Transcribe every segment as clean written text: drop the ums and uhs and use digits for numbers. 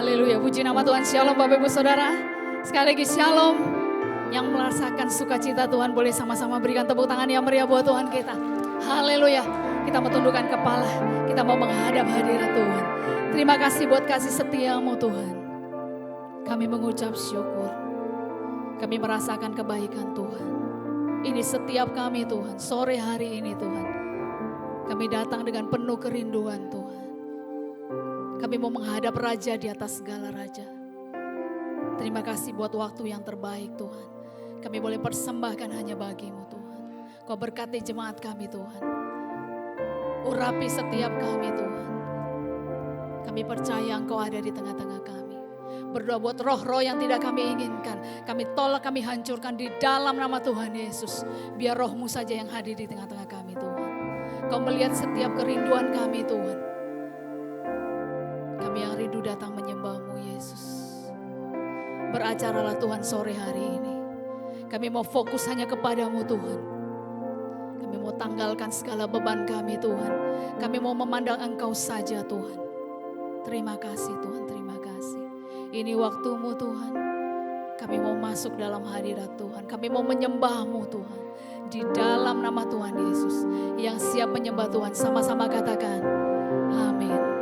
Haleluya, puji nama Tuhan. Shalom Bapak Ibu Saudara. Sekali lagi shalom. Yang merasakan sukacita Tuhan boleh sama-sama berikan tepuk tangan yang meriah buat Tuhan kita. Haleluya. Kita mau tundukkan kepala. Kita mau menghadap hadirat Tuhan. Terima kasih buat kasih setiamu Tuhan. Kami mengucap syukur. Kami merasakan kebaikan Tuhan. Ini setiap kami Tuhan. Sore hari ini Tuhan. Kami datang dengan penuh kerinduan Tuhan. Kami mau menghadap Raja di atas segala Raja. Terima kasih buat waktu yang terbaik Tuhan. Kami boleh persembahkan hanya bagi-Mu Tuhan. Kau berkati jemaat kami Tuhan. Urapi setiap kami Tuhan. Kami percaya Engkau ada di tengah-tengah kami. Berdoa buat roh-roh yang tidak kami inginkan. Kami tolak, kami hancurkan di dalam nama Tuhan Yesus. Biar roh-Mu saja yang hadir di tengah-tengah kami Tuhan. Kau melihat setiap kerinduan kami Tuhan. Kami yang rindu datang menyembah-Mu Yesus. Beracaralah Tuhan sore hari ini. Kami mau fokus hanya kepada-Mu Tuhan. Kami mau tanggalkan segala beban kami Tuhan. Kami mau memandang Engkau saja Tuhan. Terima kasih Tuhan, terima kasih. Ini waktu-Mu Tuhan. Kami mau masuk dalam hadirat Tuhan. Kami mau menyembah-Mu Tuhan. Di dalam nama Tuhan Yesus. Yang siap menyembah Tuhan, sama-sama katakan amin.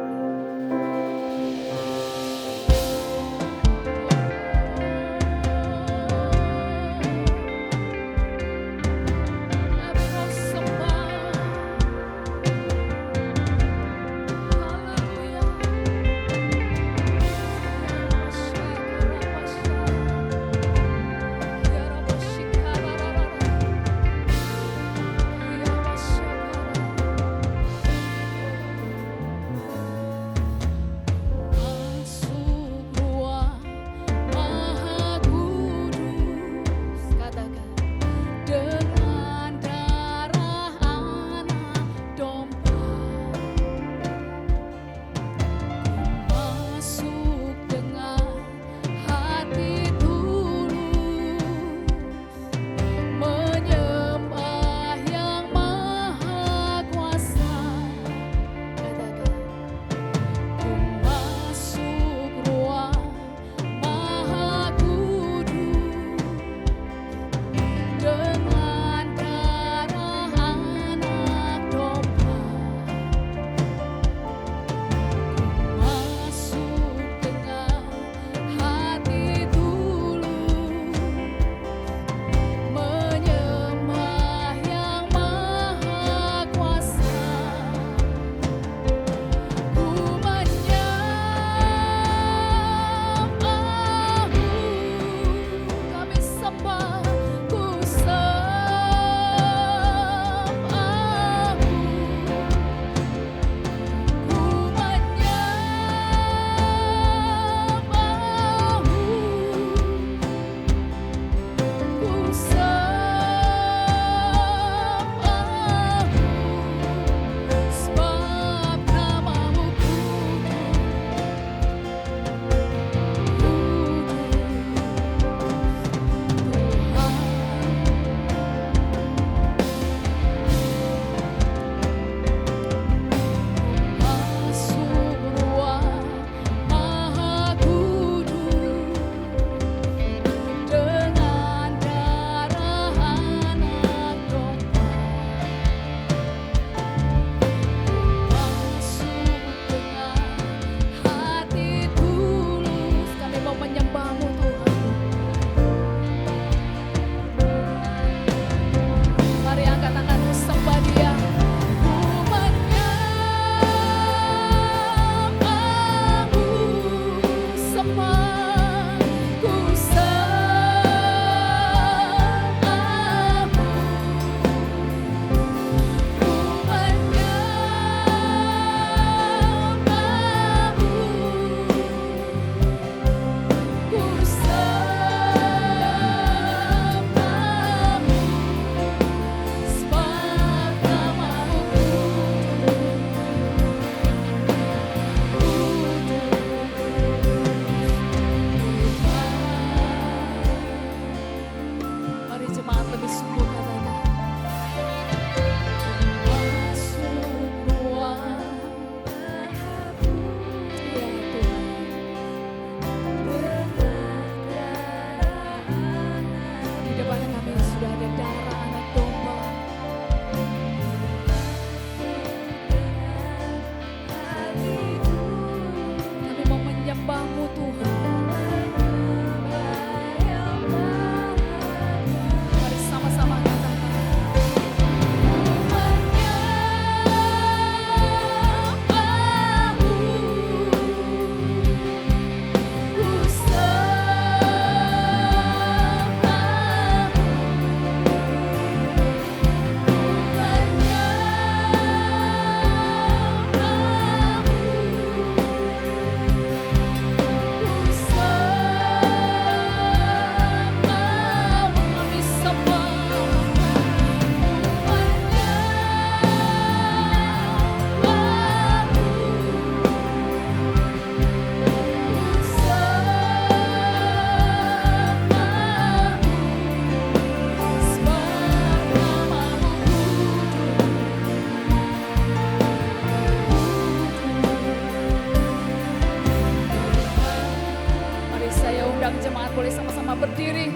berdiri.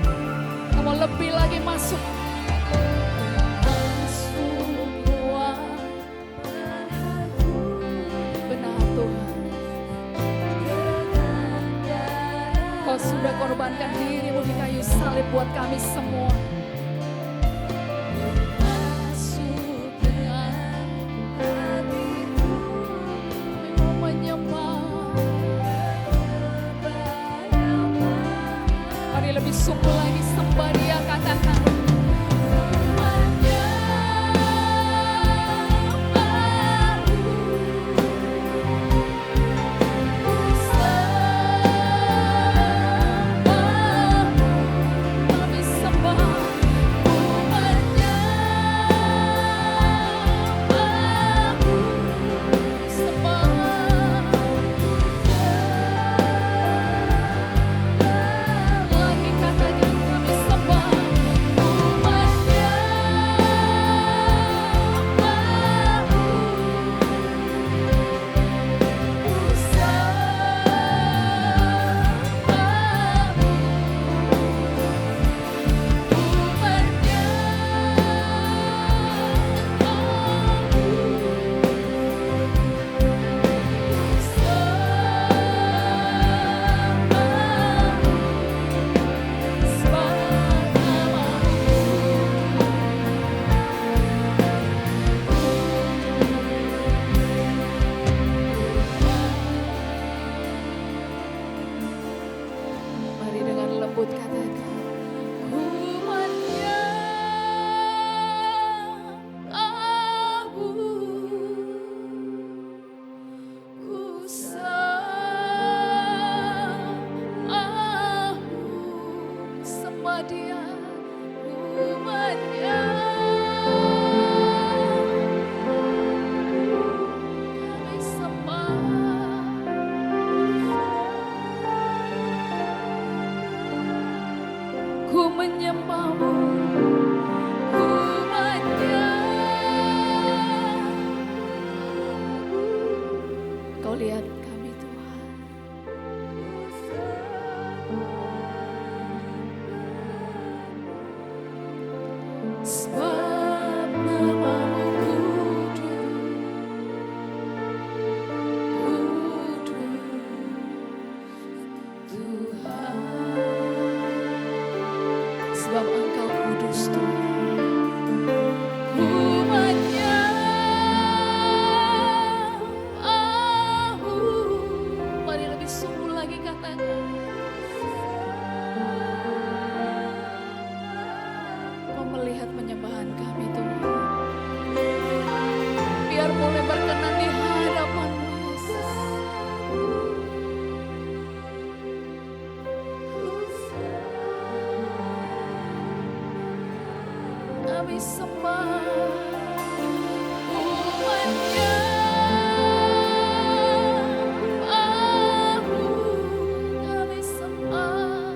Kamu lebih lagi masuk. Benar Tuhan. Kau sudah korbankan dirimu di kayu salib buat kami semua. Mari lebih sungguh lagi sembah Dia, katakan. Ku menyembahmu, ku menyembahmu. Kau lihat kami Tuhan. Sebab namamu kudus, Tuhan. Sebab Engkau kudus Tuhan. Ku menyembahmu. Mari lebih sungguh lagi katakan. Kau melihat penyembahan kami Tuhan. Biar boleh berkenan di hadapan-Mu Yesus. Kami sembah, ku menyembahmu. Kami sembah,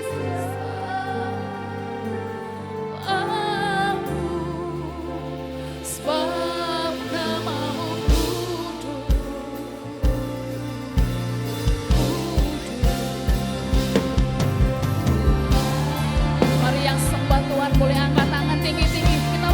sembahmu. Sebab namamu kudus, kudus. Mari yang sembah Tuhan boleh angkat tangan tinggi-tinggi. Kita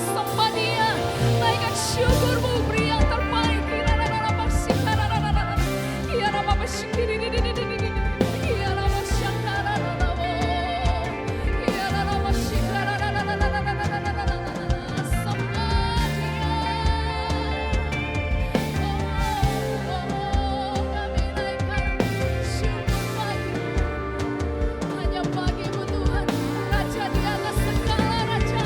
Sembah Dia, naikkan syukurmu, beri yang terbaik. Hanya bagimu Tuhan, Raja di atas segala raja.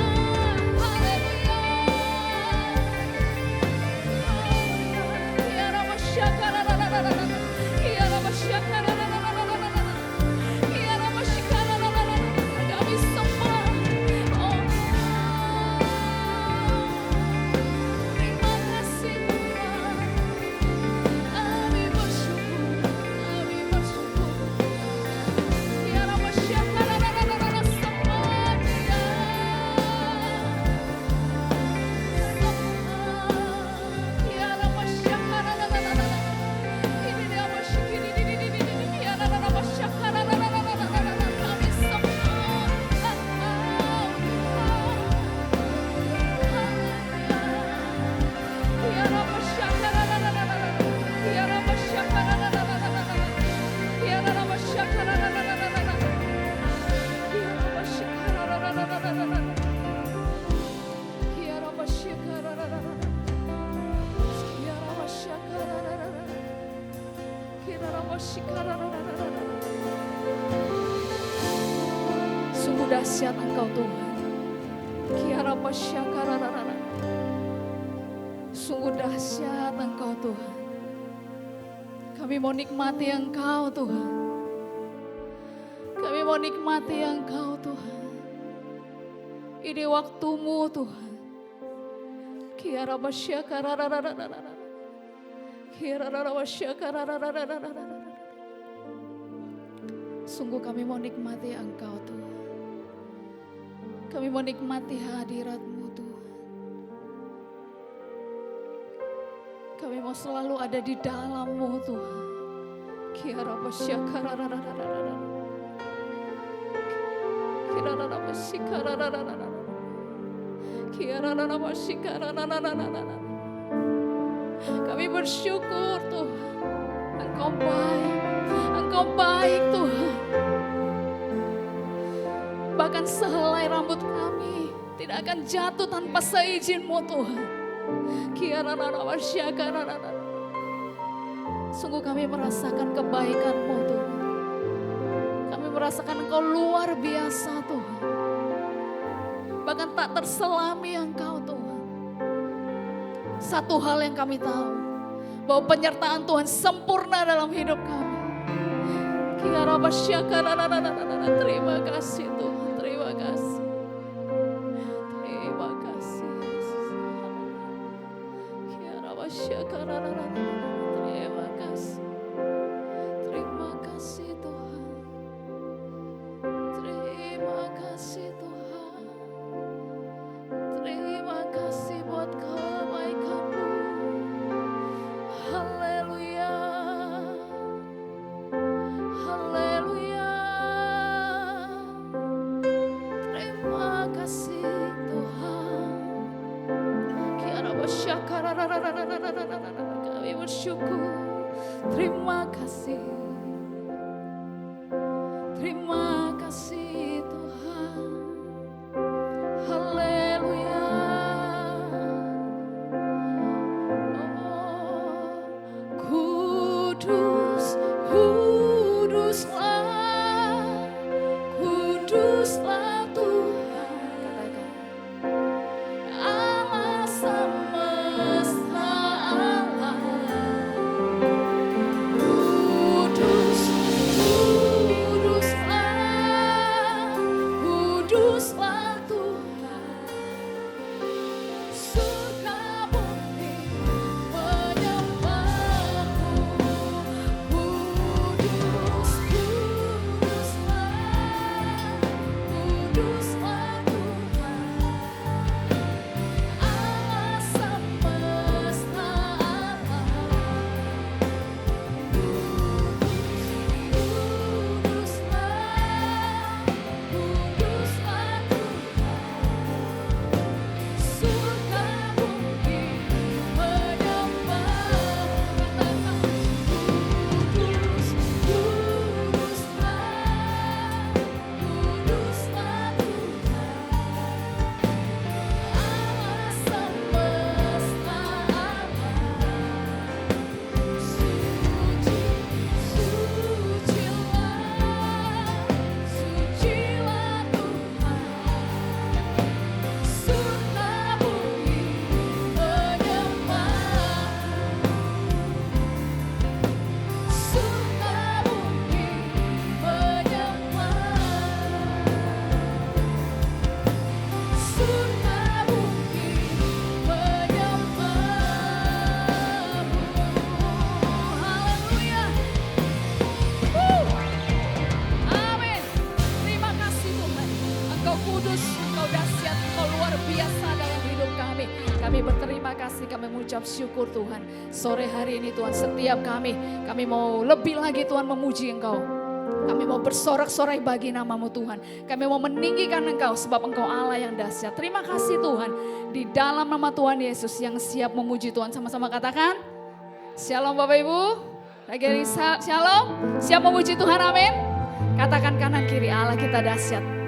Sungguh dahsyat Engkau Tuhan. Sungguh dahsyat Engkau Tuhan. Kami mau nikmati Engkau Tuhan. Kami mau nikmati Engkau Tuhan. Ini waktumu Tuhan. Sungguh kami mau nikmati Engkau Tuhan. Kami mau nikmati hadirat-Mu Tuhan. Kami mau selalu ada di dalam-Mu Tuhan. Kami bersyukur Tuhan. Engkau baik. Engkau baik Tuhan. Bahkan sehelai rambut kami tidak akan jatuh tanpa seizin-Mu Tuhan. Sungguh kami merasakan kebaikan-Mu Tuhan. Kami merasakan Engkau luar biasa Tuhan. Bahkan tak terselami Engkau Tuhan. Satu hal yang kami tahu, bahwa penyertaan Tuhan sempurna dalam hidup kami. Terima kasih Tuhan, terima kasih. Terima kasih Yesus. Terima kasih. Terima kasih Tuhan. Terima kasih Tuhan. Terima kasih buat kebaikan-Mu. Haleluya. Haleluya. Terima kasih Tuhan. Kami bersyukur. Terima kasih. Terima kasih Tuhan. Haleluya. Oh, kudus, kuduslah, kuduslah Tuhan. Katakan. Allah semesta alam. Kudus, Kami berterima kasih, kami mengucap syukur Tuhan. Sore hari ini Tuhan, setiap kami mau lebih lagi Tuhan memuji Engkau. Kami mau bersorak-sorai bagi nama-Mu Tuhan. Kami mau meninggikan Engkau sebab Engkau Allah yang dahsyat. Terima kasih Tuhan. Di dalam nama Tuhan Yesus yang siap memuji Tuhan. Sama-sama katakan, Shalom Bapak Ibu. Lagi Shalom. Siap memuji Tuhan, amin. Katakan kanan kiri, Allah kita dahsyat.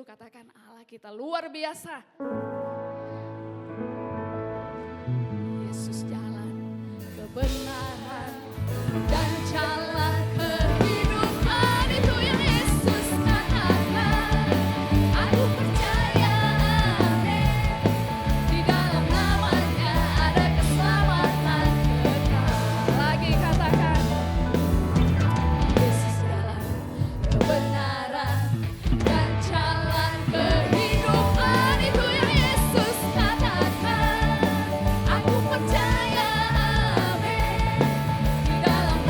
Katakan Allah kita luar biasa. Yesus jalan kebenaran dan jalan kehidupan, itu yang Yesus katakan. Aku percaya, amin. Di dalam namanya ada keselamatan kekal. Lagi katakan, Yesus jalan kebenaran dan jalan kehidupan, itu yang Yesus katakan. Aku percaya, amin. Di dalam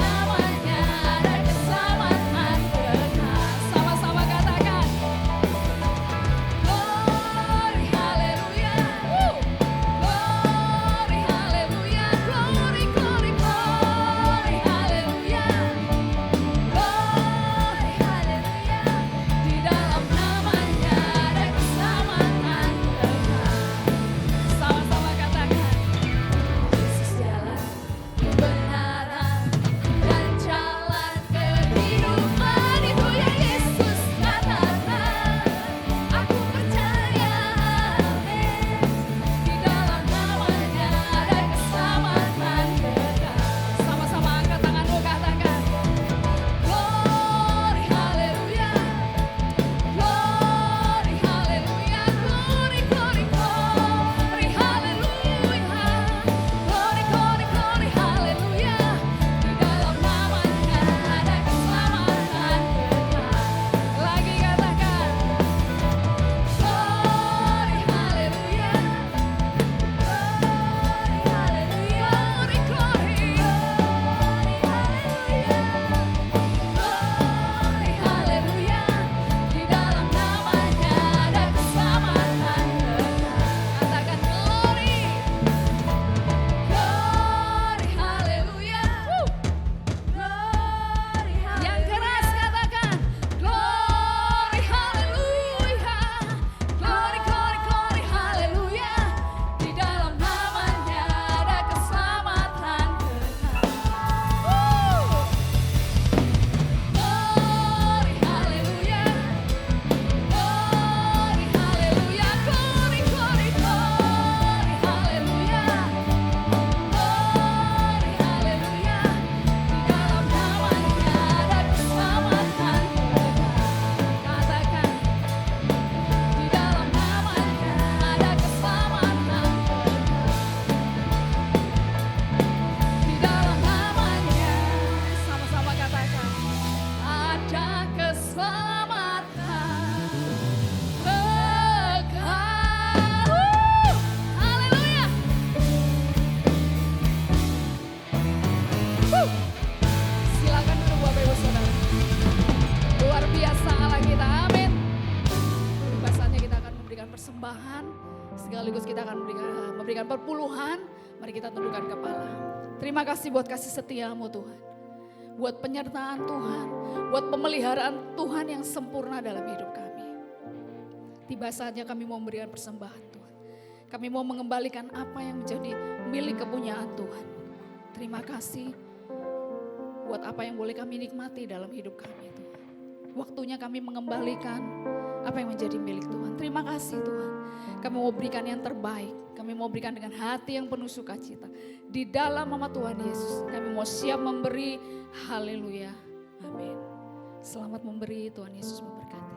persembahan, sekaligus kita akan memberikan perpuluhan. Mari kita tundukkan kepala. Terima kasih buat kasih setiamu Tuhan. Buat penyertaan Tuhan, buat pemeliharaan Tuhan yang sempurna dalam hidup kami. Tiba saatnya kami mau memberikan persembahan Tuhan. Kami mau mengembalikan apa yang menjadi milik kepunyaan Tuhan. Terima kasih buat apa yang boleh kami nikmati dalam hidup kami Tuhan. Waktunya kami mengembalikan apa yang menjadi milik Tuhan. Terima kasih Tuhan. Kami mau berikan yang terbaik. Kami mau berikan dengan hati yang penuh sukacita. Di dalam nama Tuhan Yesus, kami mau siap memberi. Haleluya. Amin. Selamat memberi, Tuhan Yesus memberkati.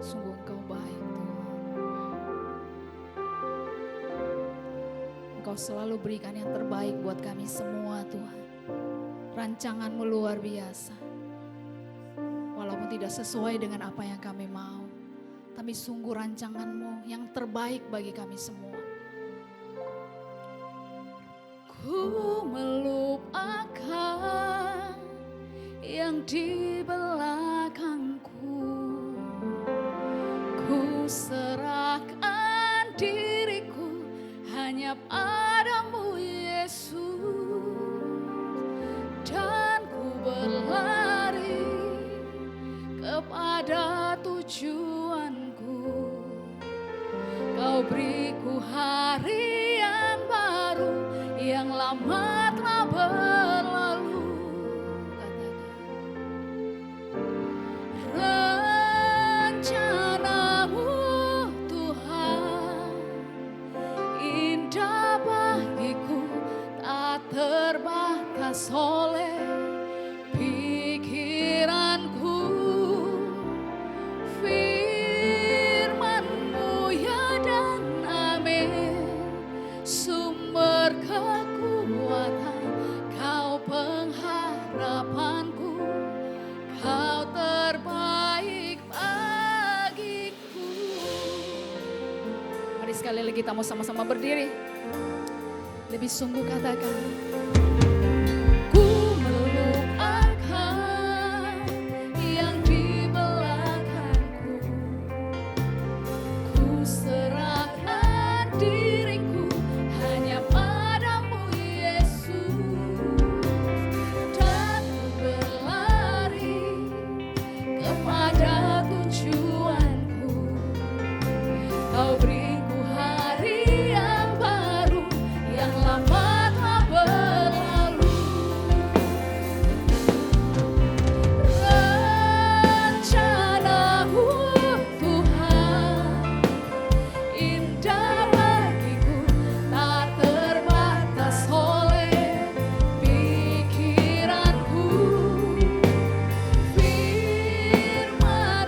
Sungguh Engkau baik Tuhan. Engkau selalu berikan yang terbaik buat kami semua Tuhan. Rancangan-Mu luar biasa. Walaupun tidak sesuai dengan apa yang kami mau, tapi sungguh rancangan-Mu yang terbaik bagi kami semua. Ku melupakan yang di belakangku. Ku serahkan diriku hanya padamu Yesus, dan ku berlari kepada tujuanku. Kau beriku hari yang baru, yang lama telah berlalu. Terbatas oleh pikiranku, firman-Mu ya dan amin, sumber kekuatan, Kau pengharapanku, Kau terbaik bagiku. Mari sekali lagi kita mau sama-sama berdiri. Lebih sungguh katakan, ku melupakan yang di belakangku. Ku serahkan diriku hanya padamu Yesus, dan ku berlari kepada tujuanku. Kau beriku hari yang baru, yang lama telah berlalu. Rencana-Mu Tuhan indah bagiku, tak terbatas oleh pikiranku. Firman-Mu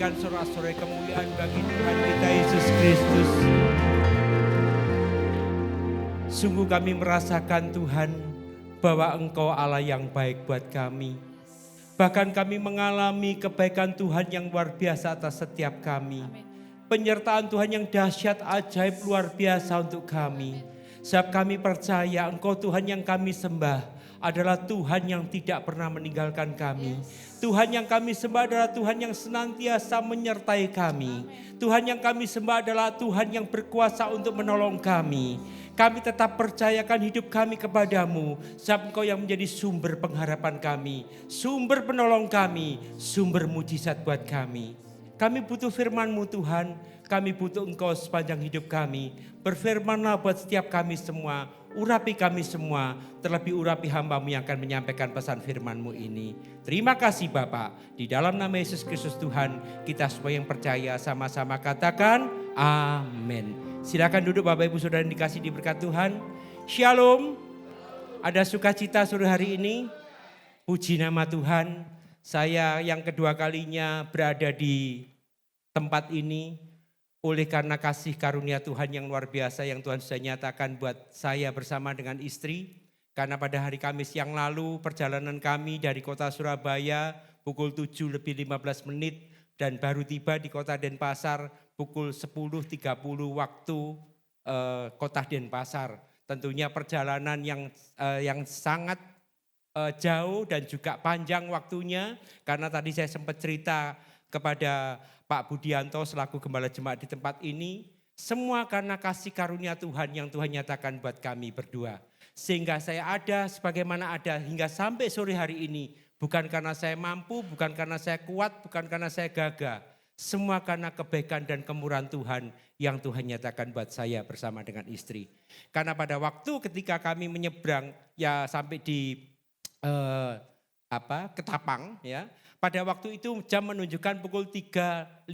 berikan sorak-sorai kemuliaan bagi Tuhan kita Yesus Kristus. Sungguh kami merasakan Tuhan bahwa Engkau Allah yang baik buat kami. Bahkan kami mengalami kebaikan Tuhan yang luar biasa atas setiap kami. Penyertaan Tuhan yang dahsyat ajaib luar biasa untuk kami. Sebab kami percaya Engkau Tuhan yang kami sembah adalah Tuhan yang tidak pernah meninggalkan kami. Tuhan yang kami sembah adalah Tuhan yang senantiasa menyertai kami. Tuhan yang kami sembah adalah Tuhan yang berkuasa untuk menolong kami. Kami tetap percayakan hidup kami kepadamu, sebab Engkau yang menjadi sumber pengharapan kami, sumber penolong kami, sumber mujizat buat kami. Kami butuh firman-Mu Tuhan, kami butuh Engkau sepanjang hidup kami. Berfirmanlah buat setiap kami semua, urapi kami semua, terlebih urapi hamba-Mu yang akan menyampaikan pesan firman-Mu ini. Terima kasih Bapa, di dalam nama Yesus Kristus Tuhan, kita semua yang percaya sama-sama katakan amin. Silakan duduk Bapak Ibu Saudara yang dikasih diberkat Tuhan. Shalom. Ada sukacita sore hari ini. Puji nama Tuhan. Saya yang kedua kalinya berada di tempat ini oleh karena kasih karunia Tuhan yang luar biasa yang Tuhan sudah nyatakan buat saya bersama dengan istri. Karena pada hari Kamis yang lalu perjalanan kami dari kota Surabaya pukul 7:15 dan baru tiba di kota Denpasar pukul 10.30 waktu kota Denpasar. Tentunya perjalanan yang sangat jauh dan juga panjang waktunya, karena tadi saya sempat cerita kepada Pak Budianto selaku Gembala Jemaat di tempat ini, semua karena kasih karunia Tuhan yang Tuhan nyatakan buat kami berdua. Sehingga saya ada sebagaimana ada hingga sampai sore hari ini, bukan karena saya mampu, bukan karena saya kuat, bukan karena saya gagah. Semua karena kebaikan dan kemurahan Tuhan yang Tuhan nyatakan buat saya bersama dengan istri. Karena pada waktu ketika kami menyeberang ya sampai di Ketapang ya. Pada waktu itu jam menunjukkan pukul 3.15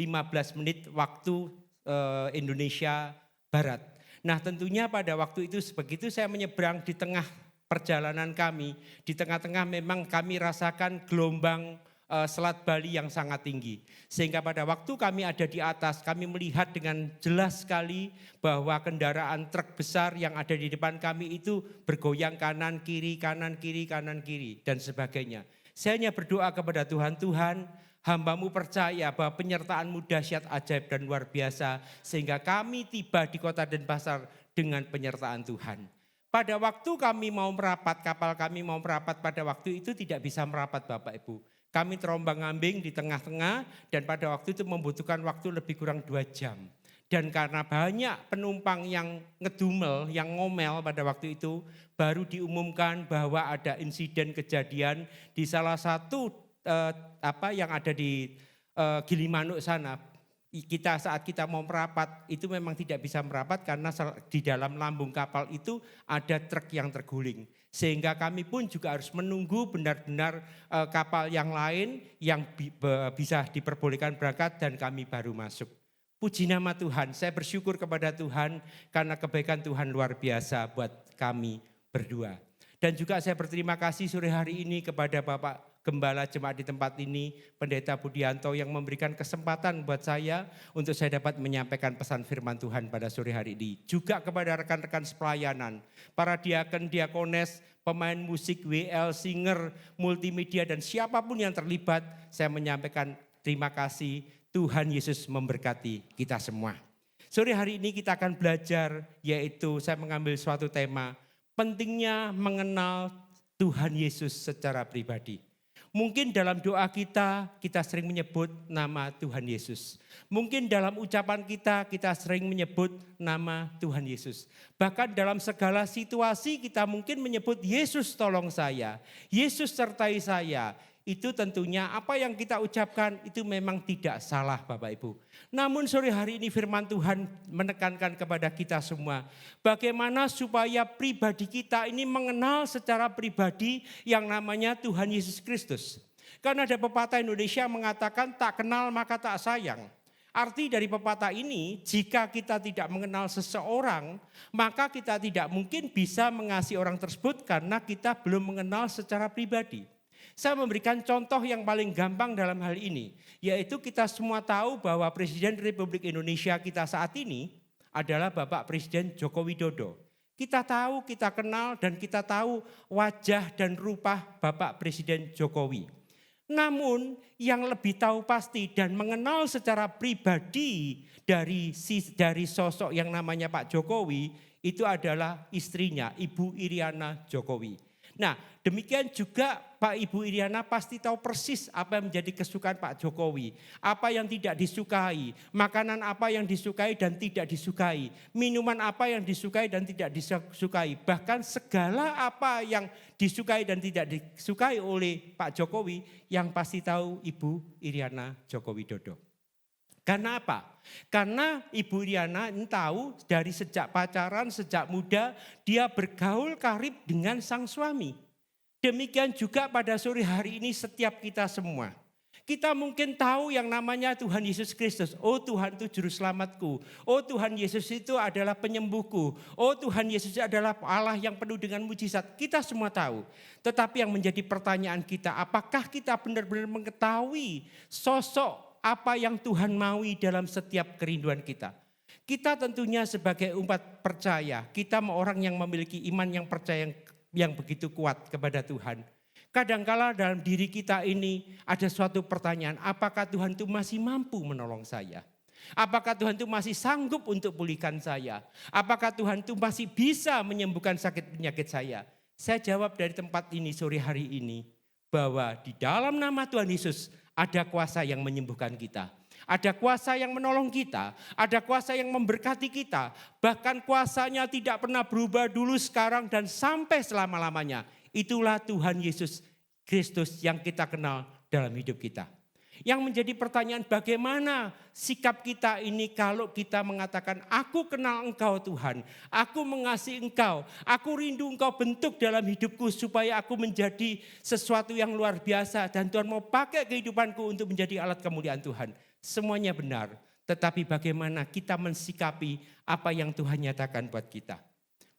waktu Indonesia Barat. Nah tentunya pada waktu itu begitu saya menyeberang di tengah perjalanan kami, di tengah-tengah memang kami rasakan gelombang Selat Bali yang sangat tinggi. Sehingga pada waktu kami ada di atas, kami melihat dengan jelas sekali bahwa kendaraan truk besar yang ada di depan kami itu bergoyang kanan kiri, kanan kiri, kanan kiri dan sebagainya. Saya hanya berdoa kepada Tuhan, Tuhan hamba-Mu percaya bahwa penyertaan-Mu dahsyat, ajaib dan luar biasa. Sehingga kami tiba di kota Denpasar dengan penyertaan Tuhan. Pada waktu kami mau merapat, kapal kami mau merapat pada waktu itu tidak bisa merapat Bapak Ibu. Kami terombang-ambing di tengah-tengah dan pada waktu itu membutuhkan waktu lebih kurang 2 jam. Dan karena banyak penumpang yang ngedumel, yang ngomel pada waktu itu, baru diumumkan bahwa ada insiden kejadian di salah satu yang ada di Gilimanuk sana. Saat kita mau merapat itu memang tidak bisa merapat karena di dalam lambung kapal itu ada truk yang terguling. Sehingga kami pun juga harus menunggu benar-benar kapal yang lain yang bisa diperbolehkan berangkat dan kami baru masuk. Puji nama Tuhan, saya bersyukur kepada Tuhan karena kebaikan Tuhan luar biasa buat kami berdua. Dan juga saya berterima kasih sore hari ini kepada Bapak Gembala Jemaat di tempat ini, Pendeta Budianto yang memberikan kesempatan buat saya untuk saya dapat menyampaikan pesan firman Tuhan pada sore hari ini. Juga kepada rekan-rekan sepelayanan, para diaken, diakones, pemain musik, WL, singer, multimedia dan siapapun yang terlibat, saya menyampaikan terima kasih. Tuhan Yesus memberkati kita semua. Sore hari ini kita akan belajar, yaitu saya mengambil suatu tema, pentingnya mengenal Tuhan Yesus secara pribadi. Mungkin dalam doa kita sering menyebut nama Tuhan Yesus. Mungkin dalam ucapan kita sering menyebut nama Tuhan Yesus. Bahkan dalam segala situasi kita mungkin menyebut Yesus tolong saya, Yesus sertai saya. Itu tentunya apa yang kita ucapkan itu memang tidak salah Bapak Ibu. Namun sore hari ini firman Tuhan menekankan kepada kita semua. Bagaimana supaya pribadi kita ini mengenal secara pribadi yang namanya Tuhan Yesus Kristus. Karena ada pepatah Indonesia mengatakan tak kenal maka tak sayang. Arti dari pepatah ini, jika kita tidak mengenal seseorang, maka kita tidak mungkin bisa mengasihi orang tersebut karena kita belum mengenal secara pribadi. Saya memberikan contoh yang paling gampang dalam hal ini, yaitu kita semua tahu bahwa Presiden Republik Indonesia kita saat ini adalah Bapak Presiden Joko Widodo. Kita tahu, kita kenal, dan kita tahu wajah dan rupa Bapak Presiden Jokowi. Namun yang lebih tahu pasti dan mengenal secara pribadi dari sosok yang namanya Pak Jokowi itu adalah istrinya, Ibu Iriana Jokowi. Nah, demikian juga Pak Ibu Iriana pasti tahu persis apa yang menjadi kesukaan Pak Jokowi. Apa yang tidak disukai, makanan apa yang disukai dan tidak disukai. Minuman apa yang disukai dan tidak disukai. Bahkan segala apa yang disukai dan tidak disukai oleh Pak Jokowi yang pasti tahu Ibu Iriana Joko Widodo. Karena apa? Karena Ibu Iriana tahu dari sejak pacaran, sejak muda dia bergaul karib dengan sang suami. Demikian juga pada sore hari ini setiap kita semua. Kita mungkin tahu yang namanya Tuhan Yesus Kristus. Oh, Tuhan itu juru selamatku. Oh, Tuhan Yesus itu adalah penyembuhku. Oh, Tuhan Yesus adalah Allah yang penuh dengan mujizat. Kita semua tahu. Tetapi yang menjadi pertanyaan kita, apakah kita benar-benar mengetahui sosok apa yang Tuhan maui dalam setiap kerinduan kita? Kita tentunya sebagai umat percaya, kita orang yang memiliki iman yang percaya yang begitu kuat kepada Tuhan. Kadangkala dalam diri kita ini ada suatu pertanyaan, apakah Tuhan itu masih mampu menolong saya? Apakah Tuhan itu masih sanggup untuk pulihkan saya? Apakah Tuhan itu masih bisa menyembuhkan sakit penyakit saya? Saya jawab dari tempat ini sore hari ini bahwa di dalam nama Tuhan Yesus ada kuasa yang menyembuhkan kita. Ada kuasa yang menolong kita, ada kuasa yang memberkati kita. Bahkan kuasanya tidak pernah berubah dulu, sekarang, dan sampai selama-lamanya. Itulah Tuhan Yesus Kristus yang kita kenal dalam hidup kita. Yang menjadi pertanyaan, bagaimana sikap kita ini kalau kita mengatakan, aku kenal Engkau Tuhan, aku mengasihi Engkau, aku rindu Engkau bentuk dalam hidupku supaya aku menjadi sesuatu yang luar biasa dan Tuhan mau pakai kehidupanku untuk menjadi alat kemuliaan Tuhan. Semuanya benar, tetapi bagaimana kita mensikapi apa yang Tuhan nyatakan buat kita.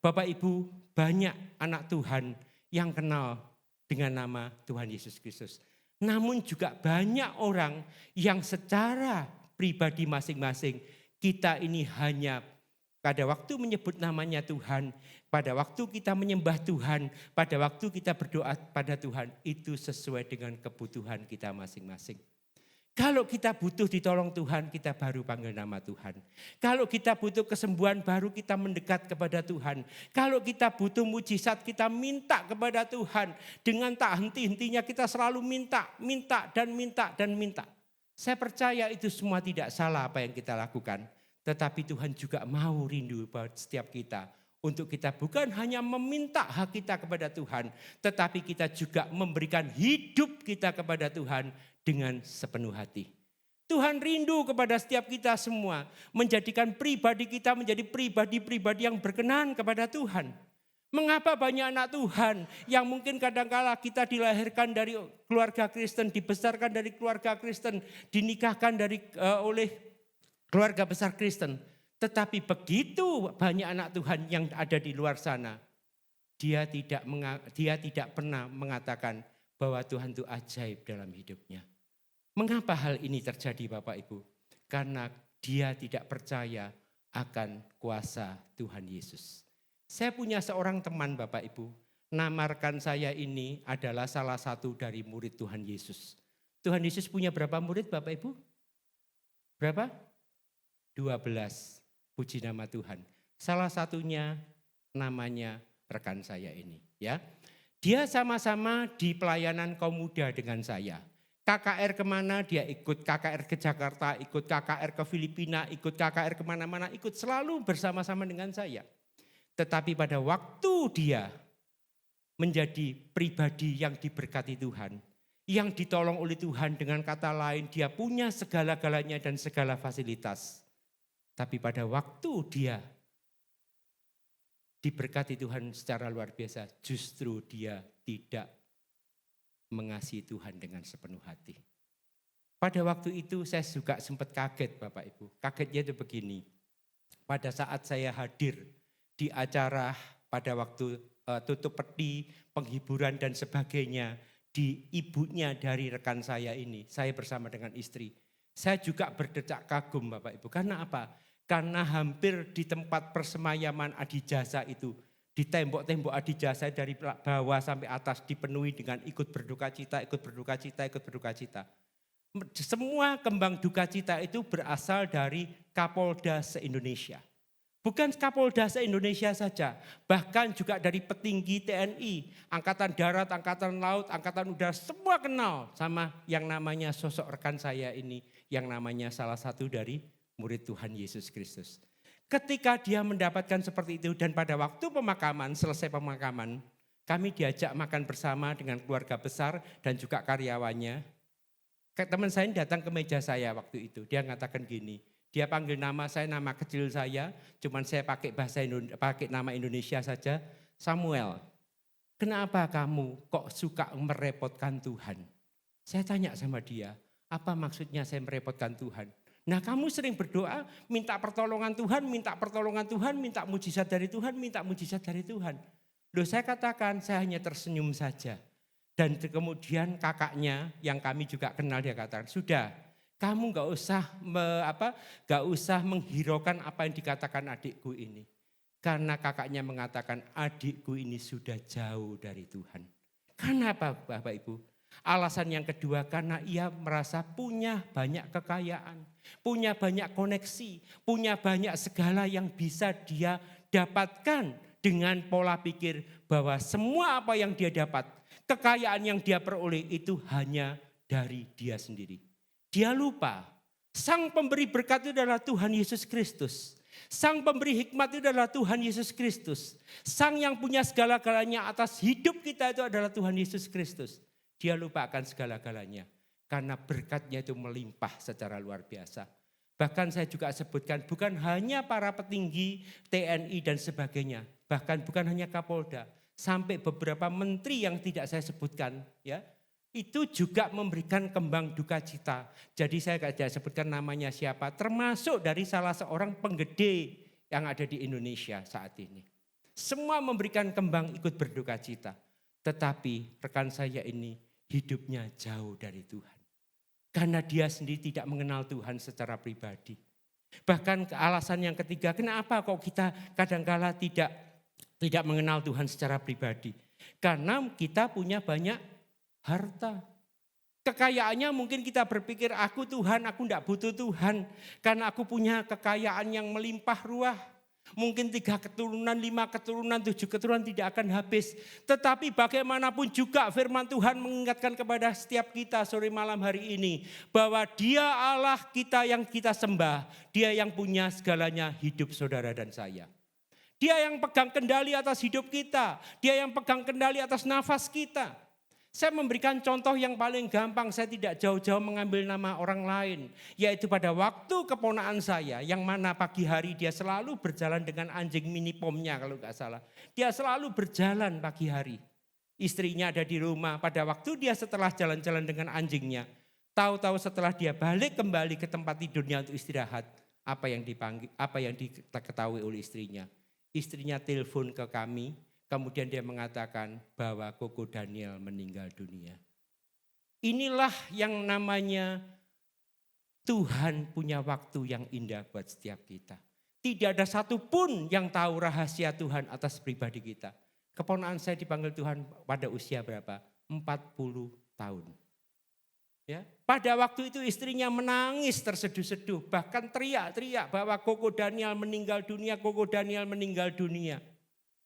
Bapak Ibu, banyak anak Tuhan yang kenal dengan nama Tuhan Yesus Kristus. Namun juga banyak orang yang secara pribadi masing-masing kita ini hanya pada waktu menyebut namanya Tuhan, pada waktu kita menyembah Tuhan, pada waktu kita berdoa pada Tuhan, itu sesuai dengan kebutuhan kita masing-masing. Kalau kita butuh ditolong Tuhan, kita baru panggil nama Tuhan. Kalau kita butuh kesembuhan, baru kita mendekat kepada Tuhan. Kalau kita butuh mujizat, kita minta kepada Tuhan. Dengan tak henti-hentinya kita selalu minta, dan minta. Saya percaya itu semua tidak salah apa yang kita lakukan. Tetapi Tuhan juga mau rindu buat setiap kita. Untuk kita bukan hanya meminta hak kita kepada Tuhan, tetapi kita juga memberikan hidup kita kepada Tuhan dengan sepenuh hati. Tuhan rindu kepada setiap kita semua, menjadikan pribadi kita menjadi pribadi-pribadi yang berkenan kepada Tuhan. Mengapa banyak anak Tuhan yang mungkin kadangkala kita dilahirkan dari keluarga Kristen, dibesarkan dari keluarga Kristen, dinikahkan oleh keluarga besar Kristen. Tetapi begitu banyak anak Tuhan yang ada di luar sana, dia tidak pernah mengatakan bahwa Tuhan itu ajaib dalam hidupnya. Mengapa hal ini terjadi Bapak Ibu? Karena dia tidak percaya akan kuasa Tuhan Yesus. Saya punya seorang teman Bapak Ibu, nama rekan saya ini adalah salah satu dari murid Tuhan Yesus. Tuhan Yesus punya berapa murid Bapak Ibu? Berapa? 12. Puji nama Tuhan. Salah satunya namanya rekan saya ini, ya. Dia sama-sama di pelayanan kaum muda dengan saya. KKR kemana dia ikut, KKR ke Jakarta, ikut KKR ke Filipina, ikut KKR kemana-mana, ikut selalu bersama-sama dengan saya. Tetapi pada waktu dia menjadi pribadi yang diberkati Tuhan, yang ditolong oleh Tuhan, dengan kata lain dia punya segala-galanya dan segala fasilitas. Tapi pada waktu dia diberkati Tuhan secara luar biasa, justru dia tidak mengasihi Tuhan dengan sepenuh hati. Pada waktu itu saya juga sempat kaget Bapak Ibu. Kagetnya itu begini. Pada saat saya hadir di acara pada waktu tutup peti, penghiburan dan sebagainya di ibunya dari rekan saya ini, saya bersama dengan istri, saya juga berdecak kagum Bapak Ibu. Karena apa? Karena hampir di tempat persemayaman adijasa itu, di tembok-tembok adijasa dari bawah sampai atas dipenuhi dengan ikut berduka cita, ikut berduka cita, ikut berduka cita. Semua kembang duka cita itu berasal dari Kapolda se-Indonesia. Bukan Kapolda se-Indonesia saja, bahkan juga dari petinggi TNI, Angkatan Darat, Angkatan Laut, Angkatan Udara, semua kenal sama yang namanya sosok rekan saya ini, yang namanya salah satu dari murid Tuhan Yesus Kristus. Ketika dia mendapatkan seperti itu dan pada waktu pemakaman, selesai pemakaman, kami diajak makan bersama dengan keluarga besar dan juga karyawannya. Teman saya datang ke meja saya waktu itu, dia mengatakan gini, dia panggil nama saya, nama kecil saya, cuman saya pakai pakai nama Indonesia saja, Samuel. Kenapa kamu kok suka merepotkan Tuhan? Saya tanya sama dia, apa maksudnya saya merepotkan Tuhan? Nah kamu sering berdoa, minta pertolongan Tuhan, minta pertolongan Tuhan, minta mujizat dari Tuhan, minta mujizat dari Tuhan. Loh saya katakan, saya hanya tersenyum saja. Dan kemudian kakaknya yang kami juga kenal dia katakan, sudah. Kamu gak usah menghiraukan apa yang dikatakan adikku ini. Karena kakaknya mengatakan adikku ini sudah jauh dari Tuhan. Kenapa Bapak Ibu? Alasan yang kedua karena ia merasa punya banyak kekayaan. Punya banyak koneksi. Punya banyak segala yang bisa dia dapatkan dengan pola pikir bahwa semua apa yang dia dapat, kekayaan yang dia peroleh itu hanya dari dia sendiri. Dia lupa, sang pemberi berkat itu adalah Tuhan Yesus Kristus. Sang pemberi hikmat itu adalah Tuhan Yesus Kristus. Sang yang punya segala-galanya atas hidup kita itu adalah Tuhan Yesus Kristus. Dia lupa akan segala-galanya. Karena berkatnya itu melimpah secara luar biasa. Bahkan saya juga sebutkan bukan hanya para petinggi TNI dan sebagainya. Bahkan bukan hanya Kapolda. Sampai beberapa menteri yang tidak saya sebutkan ya. Itu juga memberikan kembang duka cita. Jadi saya tidak sebutkan namanya siapa, termasuk dari salah seorang penggede yang ada di Indonesia saat ini. Semua memberikan kembang ikut berduka cita. Tetapi rekan saya ini hidupnya jauh dari Tuhan. Karena dia sendiri tidak mengenal Tuhan secara pribadi. Bahkan alasan yang ketiga, kenapa kok kita kadangkala tidak mengenal Tuhan secara pribadi? Karena kita punya banyak harta. Kekayaannya mungkin kita berpikir aku Tuhan, aku tidak butuh Tuhan. Karena aku punya kekayaan yang melimpah ruah. Mungkin 3 keturunan, 5 keturunan, 7 keturunan tidak akan habis. Tetapi bagaimanapun juga firman Tuhan mengingatkan kepada setiap kita sore malam hari ini. Bahwa dia Allah kita yang kita sembah. Dia yang punya segalanya hidup saudara dan saya. Dia yang pegang kendali atas hidup kita. Dia yang pegang kendali atas nafas kita. Saya memberikan contoh yang paling gampang, saya tidak jauh-jauh mengambil nama orang lain. Yaitu pada waktu keponakan saya, yang mana pagi hari dia selalu berjalan dengan anjing mini pomnya kalau nggak salah. Dia selalu berjalan pagi hari. Istrinya ada di rumah, pada waktu dia setelah jalan-jalan dengan anjingnya. Tahu-tahu setelah dia balik kembali ke tempat tidurnya untuk istirahat. Apa yang diketahui oleh istrinya. Istrinya telepon ke kami. Kemudian dia mengatakan bahwa Koko Daniel meninggal dunia. Inilah yang namanya Tuhan punya waktu yang indah buat setiap kita. Tidak ada satupun yang tahu rahasia Tuhan atas pribadi kita. Keponakan saya dipanggil Tuhan pada usia berapa? 40 tahun. Ya, pada waktu itu istrinya menangis terseduh-seduh. Bahkan teriak-teriak bahwa Koko Daniel meninggal dunia, Koko Daniel meninggal dunia.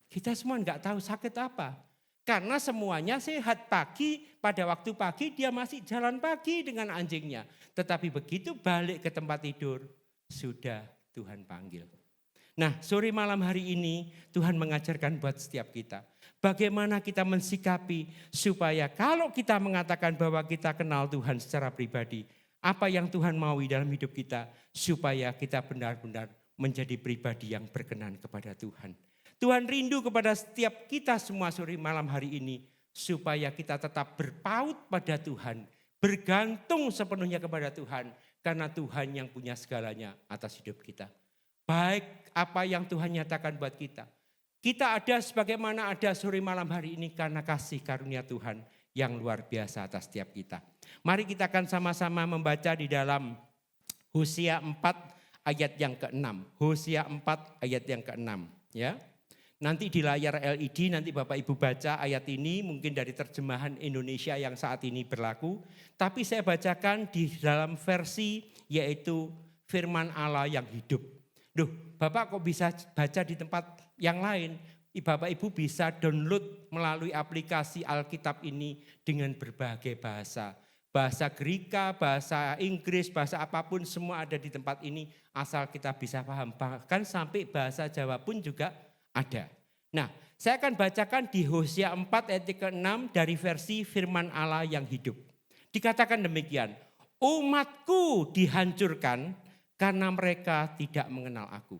Kita semua enggak tahu sakit apa. Karena semuanya sehat pagi, pada waktu pagi dia masih jalan pagi dengan anjingnya. Tetapi begitu balik ke tempat tidur, sudah Tuhan panggil. Nah sore malam hari ini Tuhan mengajarkan buat setiap kita. Bagaimana kita mensikapi supaya kalau kita mengatakan bahwa kita kenal Tuhan secara pribadi. Apa yang Tuhan maui dalam hidup kita. Supaya kita benar-benar menjadi pribadi yang berkenan kepada Tuhan. Tuhan rindu kepada setiap kita semua sore malam hari ini. Supaya kita tetap berpaut pada Tuhan. Bergantung sepenuhnya kepada Tuhan. Karena Tuhan yang punya segalanya atas hidup kita. Baik apa yang Tuhan nyatakan buat kita. Kita ada sebagaimana ada sore malam hari ini karena kasih karunia Tuhan. yang luar biasa atas setiap kita. Mari kita akan sama-sama membaca di dalam Hosea 4 ayat yang ke-6. Hosea 4 ayat yang ke-6 ya. Nanti di layar LED nanti Bapak Ibu baca ayat ini mungkin dari terjemahan Indonesia yang saat ini berlaku. Tapi saya bacakan di dalam versi yaitu firman Allah yang hidup. Duh, Bapak kok bisa baca di tempat yang lain? Bapak Ibu bisa download melalui aplikasi Alkitab ini dengan berbagai bahasa. Bahasa Greka, bahasa Inggris, bahasa apapun semua ada di tempat ini asal kita bisa paham. Bahkan sampai bahasa Jawa pun juga ada. Nah, saya akan bacakan di Hosea 4 ayat ke-6 dari versi firman Allah yang hidup. Dikatakan demikian, umatku dihancurkan karena mereka tidak mengenal aku.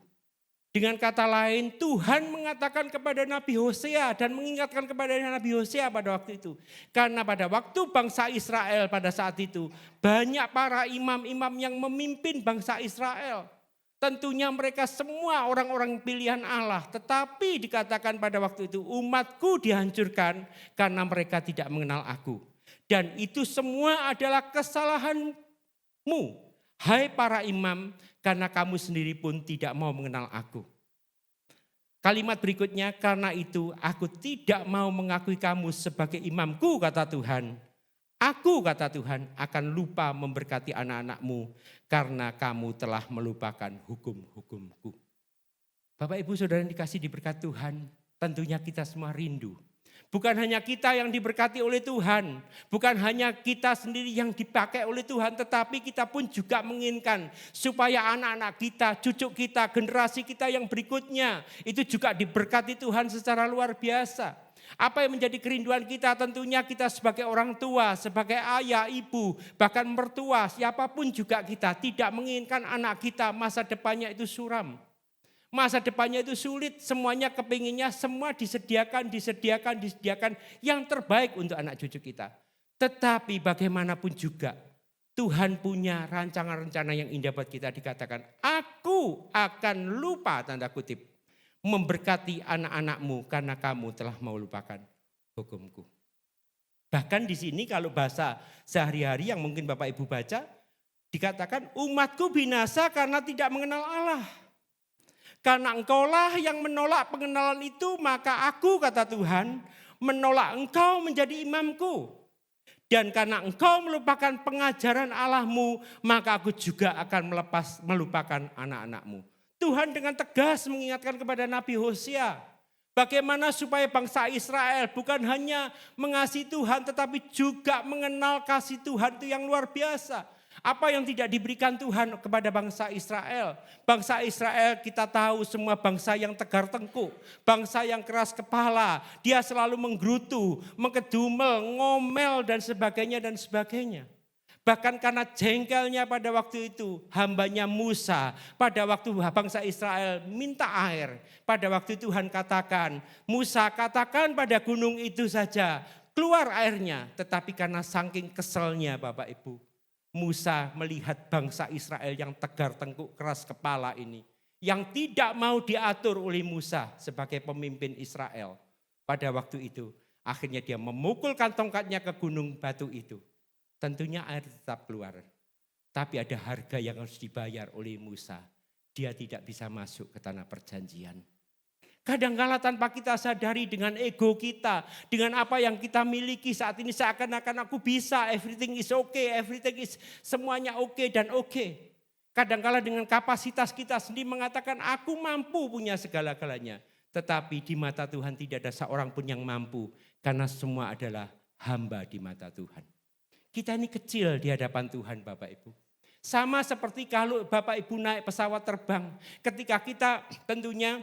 Dengan kata lain, Tuhan mengatakan kepada Nabi Hosea dan mengingatkan kepada Nabi Hosea pada waktu itu. Karena pada waktu bangsa Israel pada saat itu, banyak para imam-imam yang memimpin bangsa Israel. Tentunya mereka semua orang-orang pilihan Allah. Tetapi dikatakan pada waktu itu, umatku dihancurkan karena mereka tidak mengenal aku. Dan itu semua adalah kesalahanmu, hai para imam, karena kamu sendiri pun tidak mau mengenal aku. Kalimat berikutnya, karena itu aku tidak mau mengakui kamu sebagai imamku, kata Tuhan. Aku, kata Tuhan, akan lupa memberkati anak-anakmu karena kamu telah melupakan hukum-hukumku. Bapak Ibu Saudara yang dikasih diberkat Tuhan, tentunya kita semua rindu. Bukan hanya kita yang diberkati oleh Tuhan, bukan hanya kita sendiri yang dipakai oleh Tuhan, tetapi kita pun juga menginginkan supaya anak-anak kita, cucu kita, generasi kita yang berikutnya itu juga diberkati Tuhan secara luar biasa. Apa yang menjadi kerinduan kita? Tentunya kita sebagai orang tua, sebagai ayah, ibu, bahkan mertua, siapapun juga kita tidak menginginkan anak kita masa depannya itu suram. Masa depannya itu sulit, semuanya kepinginnya semua disediakan yang terbaik untuk anak cucu kita. Tetapi bagaimanapun juga Tuhan punya rancangan-rencana yang indah buat kita. Dikatakan, aku akan lupa tanda kutip memberkati anak-anakmu karena kamu telah melupakan hukumku. Bahkan di sini kalau bahasa sehari-hari yang mungkin Bapak Ibu baca, dikatakan umatku binasa karena tidak mengenal Allah. Karena engkaulah yang menolak pengenalan itu, maka aku, kata Tuhan, menolak engkau menjadi imamku. Dan karena engkau melupakan pengajaran Allahmu, maka aku juga akan melupakan anak-anakmu. Tuhan dengan tegas mengingatkan kepada Nabi Hosea, bagaimana supaya bangsa Israel bukan hanya mengasihi Tuhan, tetapi juga mengenal kasih Tuhan itu yang luar biasa. Apa yang tidak diberikan Tuhan kepada bangsa Israel? Bangsa Israel kita tahu semua bangsa yang tegar tengkuk, bangsa yang keras kepala, dia selalu menggerutu, mengkedumel, ngomel dan sebagainya. Bahkan karena jengkelnya pada waktu itu hambanya Musa, pada waktu bangsa Israel minta air. Pada waktu Tuhan katakan, Musa katakan pada gunung itu saja keluar airnya. Tetapi karena saking keselnya Bapak Ibu, Musa melihat bangsa Israel yang tegar tengkuk keras kepala ini. Yang tidak mau diatur oleh Musa sebagai pemimpin Israel. Pada waktu itu akhirnya dia memukulkan tongkatnya ke gunung batu itu. Tentunya air tetap keluar. Tapi ada harga yang harus dibayar oleh Musa. Dia tidak bisa masuk ke tanah perjanjian. Kadang-kala tanpa kita sadari dengan ego kita, dengan apa yang kita miliki saat ini seakan-akan aku bisa, everything is okay, everything is semuanya oke dan oke. Kadang-kala dengan kapasitas kita sendiri mengatakan aku mampu punya segala-galanya. Tetapi di mata Tuhan tidak ada seorang pun yang mampu karena semua adalah hamba di mata Tuhan. Kita ini kecil di hadapan Tuhan Bapak Ibu. Sama seperti kalau Bapak Ibu naik pesawat terbang. Ketika kita tentunya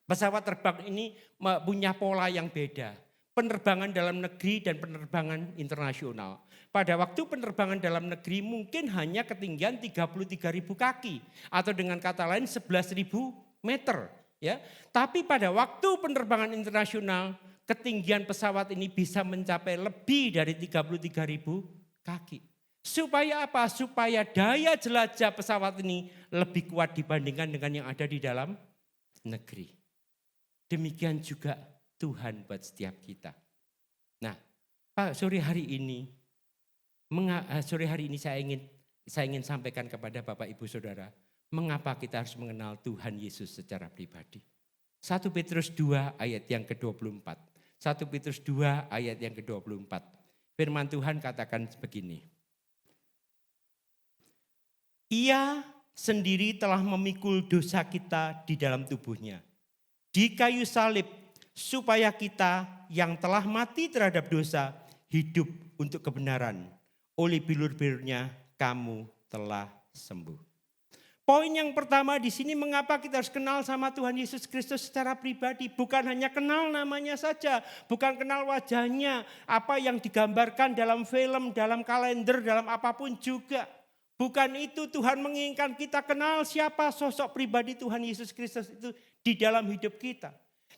pesawat terbang ini punya pola yang beda. Penerbangan dalam negeri dan penerbangan internasional. Pada waktu penerbangan dalam negeri mungkin hanya ketinggian 33.000 kaki. Atau dengan kata lain 11.000 meter. Ya. Tapi pada waktu penerbangan internasional ketinggian pesawat ini bisa mencapai lebih dari 33.000 kaki. Supaya apa? Supaya daya jelajah pesawat ini lebih kuat dibandingkan dengan yang ada di dalam negeri. Demikian juga Tuhan buat setiap kita. Nah, Pak, sore hari ini saya ingin sampaikan kepada Bapak Ibu Saudara, mengapa kita harus mengenal Tuhan Yesus secara pribadi. 1 Petrus 2 ayat yang ke-24. 1 Petrus 2 ayat yang ke-24. Firman Tuhan katakan begini. Ia sendiri telah memikul dosa kita di dalam tubuhnya di kayu salib, supaya kita yang telah mati terhadap dosa hidup untuk kebenaran. Oleh bilur-bilurnya kamu telah sembuh. Poin yang pertama di sini, mengapa kita harus kenal sama Tuhan Yesus Kristus secara pribadi. Bukan hanya kenal namanya saja, bukan kenal wajahnya, apa yang digambarkan dalam film, dalam kalender, dalam apapun juga. Bukan itu, Tuhan menginginkan kita kenal siapa sosok pribadi Tuhan Yesus Kristus itu di dalam hidup kita.